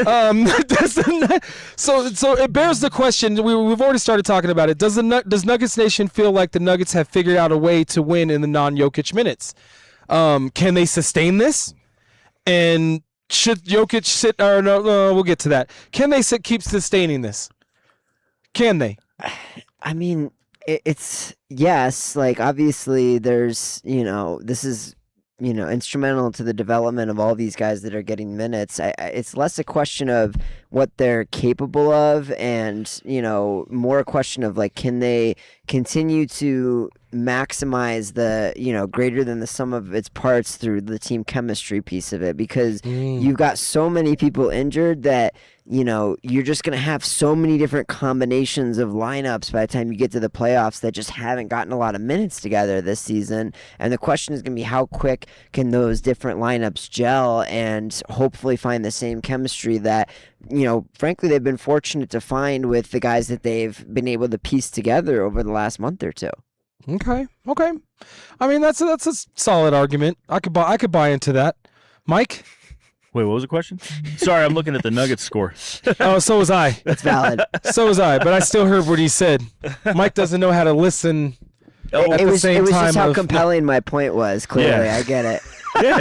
it bears the question. We've already started talking about it. Does Nuggets Nation feel like the Nuggets have figured out a way to win in the non-Jokic minutes? Can they sustain this? And should Jokic sit? Or no, we'll get to that. Can they keep sustaining this? Can they? I mean, it's yes, like obviously there's, this is, instrumental to the development of all these guys that are getting minutes. It's less a question of what they're capable of and, more a question of like, can they continue to maximize the, greater than the sum of its parts through the team chemistry piece of it, because you've got so many people injured that, you're just going to have so many different combinations of lineups by the time you get to the playoffs that just haven't gotten a lot of minutes together this season. And the question is going to be how quick can those different lineups gel and hopefully find the same chemistry that, frankly, they've been fortunate to find with the guys that they've been able to piece together over the last month or two. Okay. I mean, that's a solid argument. I could buy into that. Mike? Wait, what was the question? Sorry, I'm looking at the Nuggets score. Oh, so was I. That's valid. So was I, but I still heard what he said. Mike doesn't know how to listen at the same time. It was just how compelling my point was, clearly. Yeah. I get it. Yeah,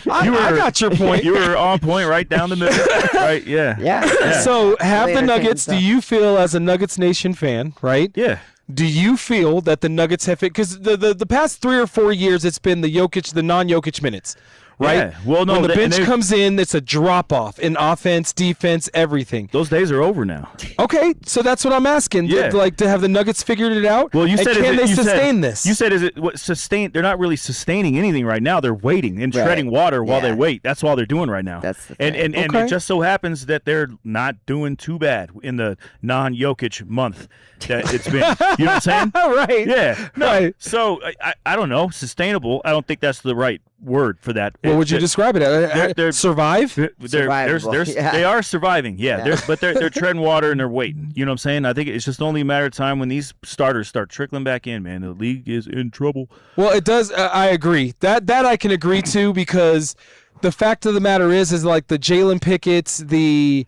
no. I got your point. You were on point right down the middle. Right, yeah. Yeah. So have the Nuggets, stuff. do you feel as a Nuggets Nation fan, right? Yeah. Do you feel that the Nuggets have fit? Because the past 3 or 4 years, it's been the non-Jokic minutes, right? Yeah. Well, no, when the bench comes in, it's a drop-off in offense, defense, everything. Those days are over now. Okay, so that's what I'm asking. Yeah. To have the Nuggets figured it out? Well, you said, can they sustain this? You said, sustain? They're not really sustaining anything right now. They're waiting and treading water while they wait. That's all they're doing right now. That's the thing. And it just so happens that they're not doing too bad in the non-Jokic month that it's been. You know what I'm saying? Right. Yeah. No. Right. So I don't know. Sustainable. I don't think that's the right word for that. What would you describe it as? They're Survive? Survivable. They are surviving. Yeah. But they're treading water and they're waiting. You know what I'm saying? I think it's just only a matter of time when these starters start trickling back in, man. The league is in trouble. Well, it does. I agree. That I can agree to, because the fact of the matter is like the Jalen Pickett's, the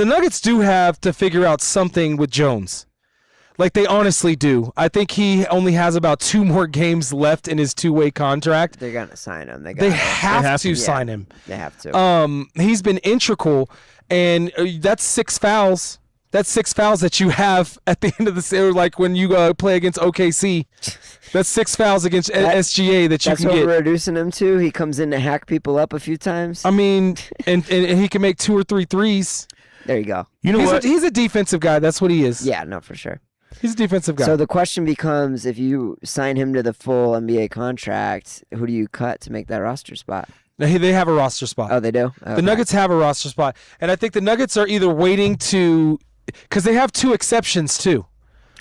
Nuggets do have to figure out something with Jones. Like, they honestly do. I think he only has about 2 more games left in his 2-way contract. They're going to sign him. They have to sign him. They have to. He's been integral, and that's 6 fouls. That's 6 fouls that you have at the end of the series, like when you play against OKC. That's 6 fouls against SGA that you can get. That's what we're reducing him to. He comes in to hack people up a few times. I mean, and he can make 2 or 3 threes. There you go. You know what? He's a defensive guy. That's what he is. Yeah, no, for sure. He's a defensive guy. So the question becomes, if you sign him to the full NBA contract, who do you cut to make that roster spot? They have a roster spot. Oh, they do? Okay. The Nuggets have a roster spot. And I think the Nuggets are either waiting to – because they have 2 exceptions too.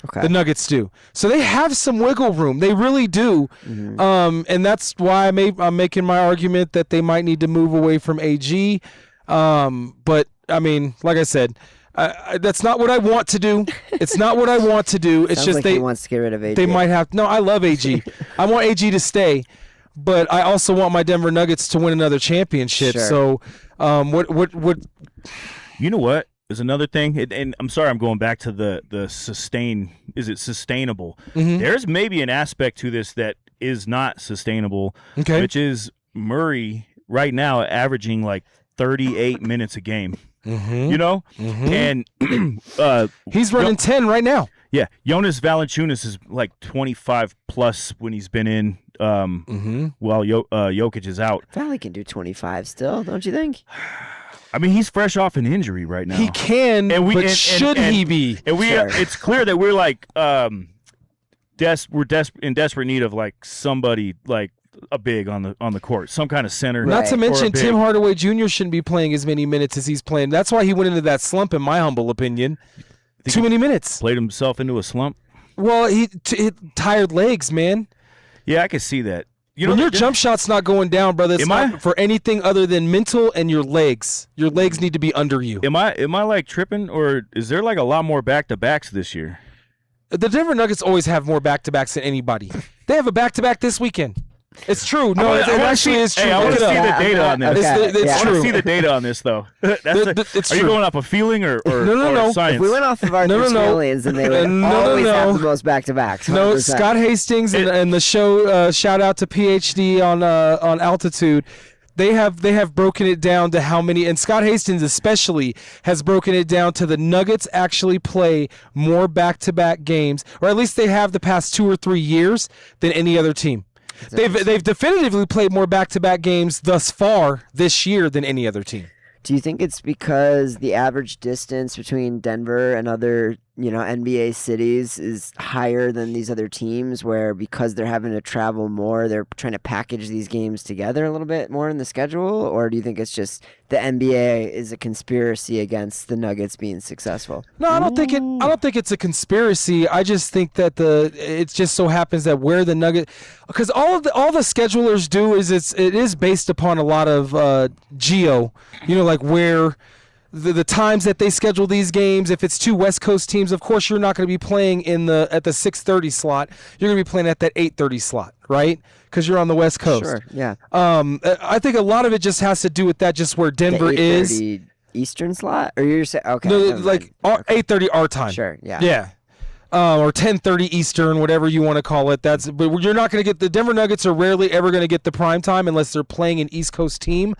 Okay. The Nuggets do. So they have some wiggle room. They really do. Mm-hmm. And that's why I'm making my argument that they might need to move away from AG. But, I mean, like I said – that's not what I want to do. It's not what I want to do. It's Sounds just like he wants to get rid of AG. They might have. No, I love AG. I want AG to stay, but I also want my Denver Nuggets to win another championship. Sure. So, what? You know what? There's another thing, and I'm sorry, I'm going back to the sustain. Is it sustainable? Mm-hmm. There's maybe an aspect to this that is not sustainable, Okay. which is Murray right now averaging like 38 minutes a game. Mm-hmm. You know, Mm-hmm. and He's running 10 right now. yeah, Jonas Valanciunas is like 25 plus when he's been in. While Jokic is out. Valley can do 25 still, don't you think? I mean, he's fresh off an injury right now. He can, but should he be? And it's clear that we're like in desperate need of like somebody like a big on the court, some kind of center. Not to or a mention big. Tim Hardaway Jr. shouldn't be playing as many minutes as he's playing. That's why he went into that slump, in my humble opinion. Too many minutes. Played himself into a slump. Well, he tired legs, man. Yeah, I can see that. You know, When your jump shot's not going down, brother, it's Am not I? for anything other than mental and your legs. Your legs need to be under you. Am I like tripping, or is there like a lot more back-to-backs this year? The Denver Nuggets always have more back-to-backs than anybody. They have a back-to-back this weekend. It's true. No, it actually is true. Hey, I Look want to it see up. the data on this. It's I want true. to see the data on this, though. It's Are you true. going off a feeling or No. science? If we went off of our Australians, then they would always have the most back-to-backs. No, 100%. Scott Hastings and the show, shout out to PhD on Altitude. They have broken it down to how many, and Scott Hastings especially has broken it down to the Nuggets actually play more back-to-back games, or at least they have the past 2 or 3 years, than any other team. They've definitively played more back-to-back games thus far this year than any other team. Do you think it's because the average distance between Denver and other, NBA cities is higher than these other teams, where because they're having to travel more, they're trying to package these games together a little bit more in the schedule? Or do you think it's just the NBA is a conspiracy against the Nuggets being successul? No, I don't think it's a conspiracy. I just think that it just so happens that where the Nugget, because all the schedulers do is it is based upon a lot of geo, like where the times that they schedule these games. If it's 2 West Coast teams, of course you're not going to be playing at the 6:30 slot. You're going to be playing at that 8:30 slot, right? Because you're on the West Coast. Sure, yeah. I think a lot of it just has to do with that, just where Denver is. Eastern slot, or you're saying okay? No, like 8:30 our time. Sure, yeah. Yeah. Or 10:30 Eastern, whatever you want to call it. But you're not going to get the Denver Nuggets are rarely ever going to get the prime time unless they're playing an East Coast team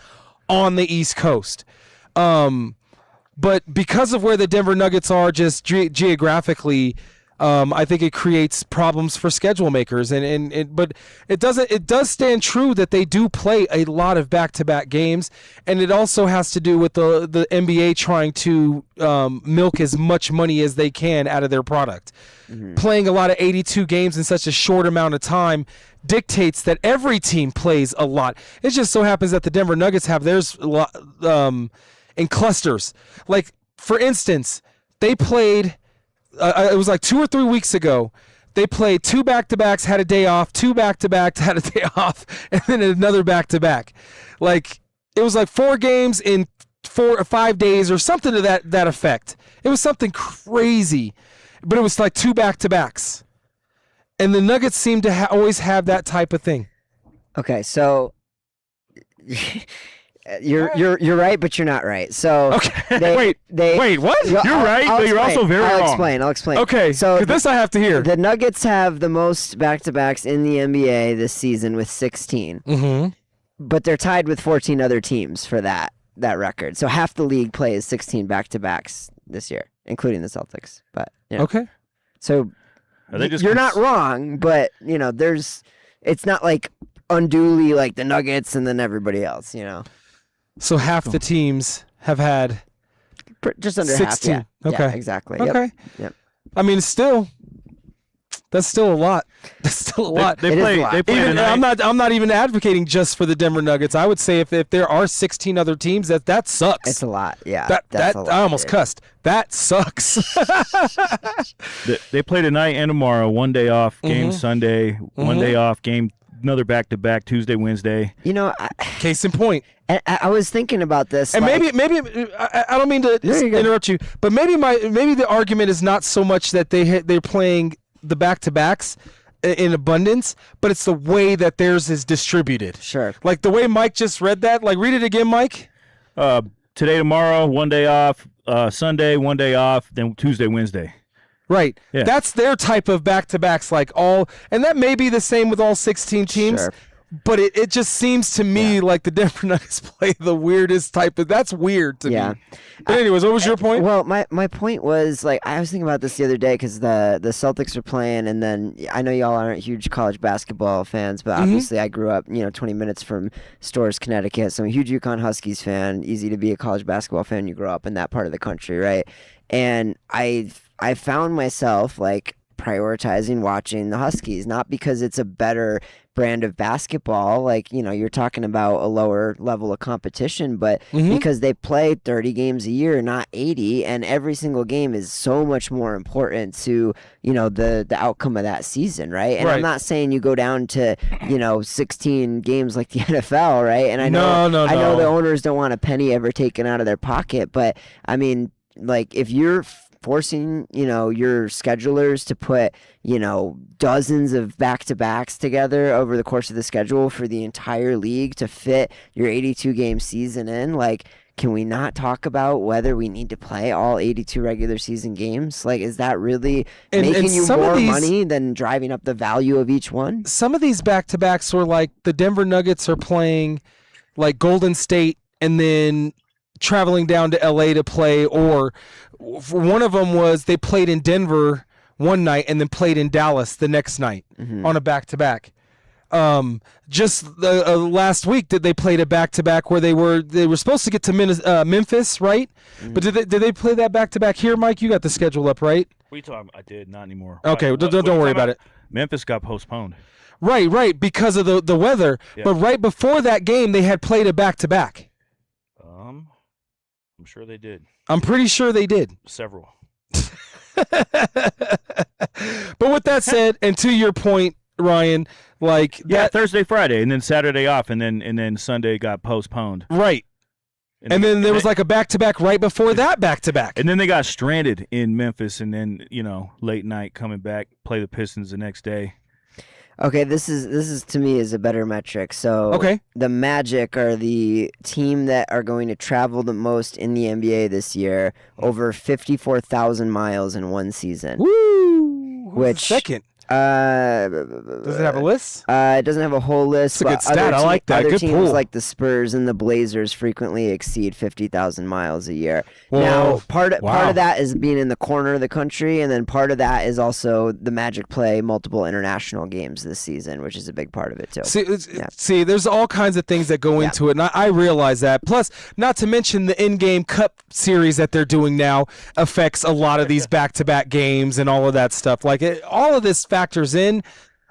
on the East Coast. But because of where the Denver Nuggets are just geographically, I think it creates problems for schedule makers. But it does stand true that they do play a lot of back-to-back games, and it also has to do with the NBA trying to milk as much money as they can out of their product. Mm-hmm. Playing a lot of 82 games in such a short amount of time dictates that every team plays a lot. It just so happens that the Denver Nuggets have theirs a lot, in clusters. Like, for instance, they played, it was like 2 or 3 weeks ago, they played 2 back-to-backs, had a day off, 2 back-to-backs, had a day off, and then another back-to-back. Like, it was like 4 games in 4 or 5 days or something to that effect. It was something crazy, but it was like 2 back-to-backs. And the Nuggets seem to always have that type of thing. Okay, so you're right, but you're not right. So wait, what? You're right, but you're also very wrong. I'll explain. Okay, so this I have to hear. The Nuggets have the most back-to-backs in the NBA this season with 16. Mm-hmm. But they're tied with 14 other teams for that record. So half the league plays 16 back-to-backs this year, including the Celtics. But okay. So you're not wrong, but it's not like unduly like the Nuggets and then everybody else, So half the teams have had just under 16. half. Yeah. Okay. Yeah, exactly. Okay. Yep. I mean, that's still a lot. That's still a lot. They play tonight. I'm not even advocating just for the Denver Nuggets. I would say if there are 16 other teams, that sucks. It's a lot. Yeah. That's a lot, I almost cussed. That sucks. They play tonight and tomorrow. 1 day off. Game Sunday. 1 day off. Game. Another back-to-back Tuesday, Wednesday. Case in point. I was thinking about this, and maybe I don't mean to interrupt you, but maybe the argument is not so much that they're playing the back-to-backs in abundance, but it's the way that theirs is distributed. Sure. Like the way Mike just read that. Like, read it again, Mike. Today, tomorrow, 1 day off. Sunday, 1 day off. Then Tuesday, Wednesday. Right. Yeah. That's their type of back-to-backs, and that may be the same with all 16 teams, sure. But it just seems to me like the Denver Nuggets play the weirdest type of, that's weird to me. But anyways, what was your point? Well, my point was, I was thinking about this the other day because the Celtics are playing, and then I know y'all aren't huge college basketball fans, but obviously I grew up, 20 minutes from Storrs, Connecticut, so I'm a huge UConn Huskies fan. Easy to be a college basketball fan. You grow up in that part of the country, right? And I found myself prioritizing watching the Huskies, not because it's a better brand of basketball, you're talking about a lower level of competition, but because they play 30 games a year, not 80, and every single game is so much more important to, the outcome of that season, right? And I'm not saying you go down to, 16 games like the NFL, right? And I know the owners don't want a penny ever taken out of their pocket, but I mean, if you're forcing, your schedulers to put, dozens of back-to-backs together over the course of the schedule for the entire league to fit your 82-game season in, can we not talk about whether we need to play all 82 regular season games? Is that really making you more money than driving up the value of each one? Some of these back-to-backs were the Denver Nuggets are playing like Golden State and then traveling down to LA to play, or for one of them was they played in Denver one night and then played in Dallas the next night on a back-to-back. Just last week did they played a back-to-back where they were supposed to get to Memphis, right? But did they play that back-to-back here, Mike? You got the schedule up, right? What are you talking about? I did, not anymore. Okay, don't worry about it. Memphis got postponed. Right, because of the weather. Yeah. But right before that game, they had played a back-to-back. I'm sure they did. I'm pretty sure they did. Several. But with that said, and to your point, Ryan, like Thursday, Friday, and then Saturday off, and then Sunday got postponed. Right. And then there was like a back-to-back right before that back-to-back. And then they got stranded in Memphis, and then, late night coming back, play the Pistons the next day. Okay, this is to me is a better metric. So the Magic are the team that are going to travel the most in the NBA this year, over 54,000 miles in one season. Woo! Which second? Does it have a list? It doesn't have a whole list. It's a good stat. I like that. Other Good teams pool. like the Spurs and the Blazers frequently exceed 50,000 miles a year. Whoa. Now, part of that is being in the corner of the country, and then part of that is also the Magic play multiple international games this season, which is a big part of it too. See, there's all kinds of things that go into it, and I realize that. Plus, not to mention the in-game cup series that they're doing now affects a lot of these back-to-back games and all of that stuff. Like all of this factors in.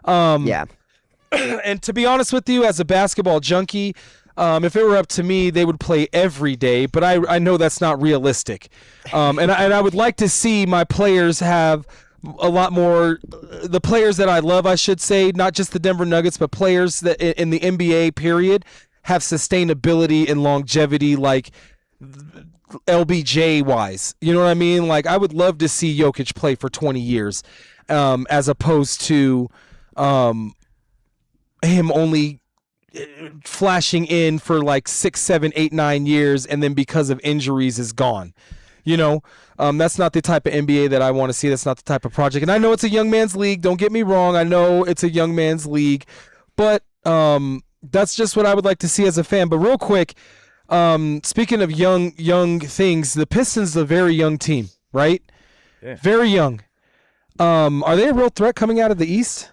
And to be honest with you, as a basketball junkie, if it were up to me, they would play every day, but I know that's not realistic. And I would like to see my players have a lot more, the players that I love, I should say, not just the Denver Nuggets, but players that in the NBA period have sustainability and longevity, like LBJ wise. You know what I mean? Like, I would love to see Jokic play for 20 years, as opposed to him only flashing in for like 6, 7, 8, 9 years, and then because of injuries is gone. That's not the type of NBA that I want to see. That's not the type of project. And I know it's a young man's league. Don't get me wrong. I know it's a young man's league, but that's just what I would like to see as a fan. But real quick, speaking of young things, the Pistons are a very young team, right? Yeah. Very young. Are they a real threat coming out of the East?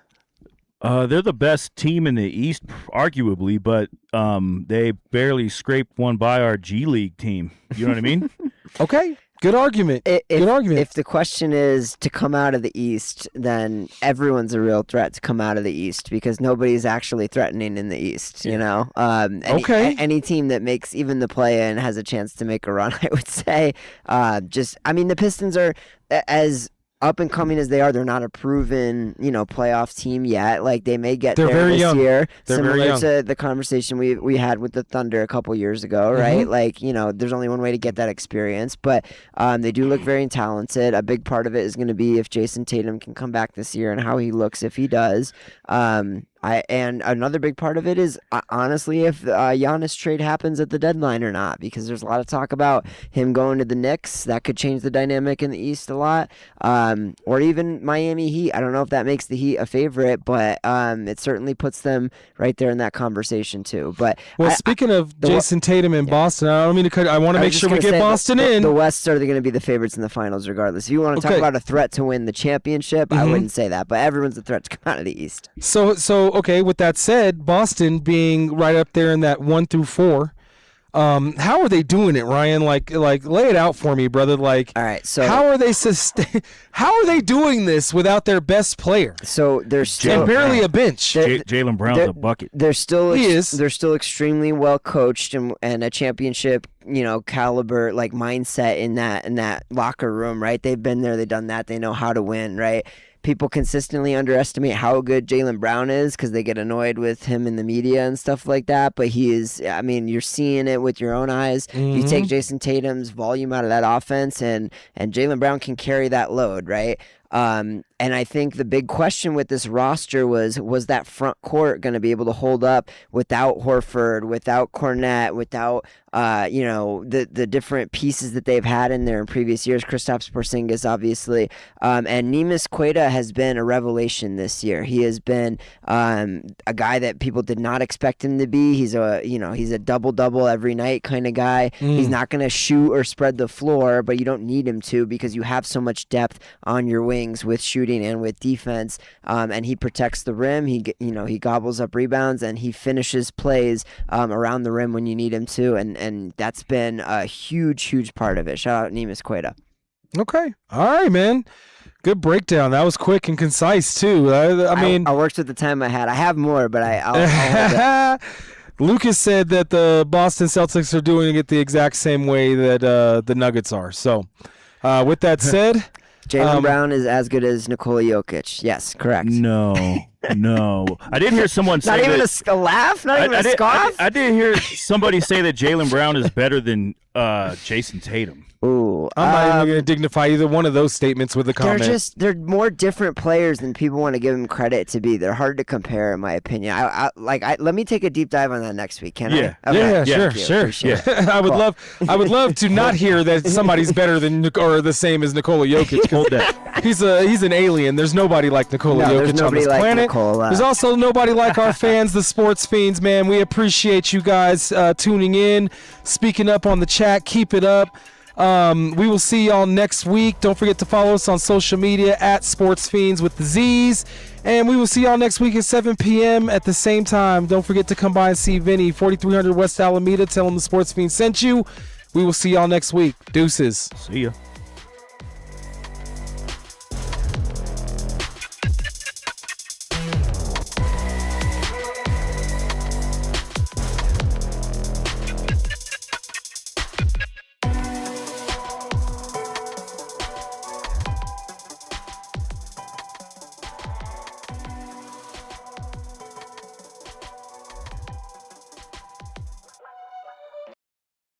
They're the best team in the East, arguably, but they barely scraped one by our G League team. You know what I mean? Okay. Good argument. Good argument. If the question is to come out of the East, then everyone's a real threat to come out of the East because nobody's actually threatening in the East, Any team that makes even the play-in has a chance to make a run, I would say. The Pistons are as up and coming as they are, they're not a proven, playoff team yet. Like they may get there this year, similar to the conversation we had with the Thunder a couple years ago, right? Mm-hmm. Like, there's only one way to get that experience, but they do look very talented. A big part of it is going to be if Jason Tatum can come back this year and how he looks if he does. And another big part of it is honestly if the Giannis trade happens at the deadline or not, because there's a lot of talk about him going to the Knicks. That could change the dynamic in the East a lot, or even Miami Heat. I don't know if that makes the Heat a favorite, but it certainly puts them right there in that conversation too. But speaking of Jason Tatum in Boston, I don't mean to cut. I want to make sure we get Boston in. The West are going to be the favorites in the finals, regardless. If you want to talk about a threat to win the championship, I wouldn't say that, but everyone's a threat to come out of the East. So okay, with that said, Boston being right up there in that 1 through 4, how are they doing it, Ryan? Like lay it out for me, brother. Like, all right, so how are they doing this without their best player? So they're still and barely a bench. Jaylen Brown's a bucket. They're still extremely well coached and a championship, caliber like mindset in that locker room, right? They've been there, they've done that, they know how to win, right? People consistently underestimate how good Jaylen Brown is because they get annoyed with him in the media and stuff like that. But he is, you're seeing it with your own eyes. You take Jason Tatum's volume out of that offense, and Jaylen Brown can carry that load, right? And I think the big question with this roster was that front court going to be able to hold up without Horford, without Cornette, without the different pieces that they've had in there in previous years. Kristaps Porzingis, obviously, and Neemias Queta has been a revelation this year. He has been a guy that people did not expect him to be. He's a double every night kind of guy. He's not going to shoot or spread the floor, but you don't need him to because you have so much depth on your wings with shooting and with defense. And he protects the rim. He gobbles up rebounds and he finishes plays around the rim when you need him to. And that's been a huge part of it. Shout out Neemias Queta. Okay. All right, man. Good breakdown. That was quick and concise, too. I mean, I worked with the time I had. I have more, but I'll Lucas said that the Boston Celtics are doing it the exact same way that the Nuggets are. So, with that said, Jaylen Brown is as good as Nikola Jokic. Yes, correct. No. I didn't hear someone say not even that, a laugh? Not even a scoff? I did hear somebody say that Jaylen Brown is better than Jason Tatum. Ooh, I'm not even going to dignify either one of those statements with a comment. They're more different players than people want to give them credit to be. They're hard to compare, in my opinion. Let me take a deep dive on that next week. Can I? Okay. Yeah, sure. Sure. I would love to not hear that somebody's better than or the same as Nikola Jokic. Hold that. He's an alien. There's nobody like Nikola Jokic on this planet. There's also nobody like our fans, the Sports Fiends, man. We appreciate you guys tuning in, speaking up on the chat. Keep it up. We will see y'all next week. Don't forget to follow us on social media at Sports Fiends with the Z's. And we will see y'all next week at 7 p.m. at the same time. Don't forget to come by and see Vinny, 4300 West Alameda. Tell him the Sports Fiends sent you. We will see y'all next week. Deuces. See ya.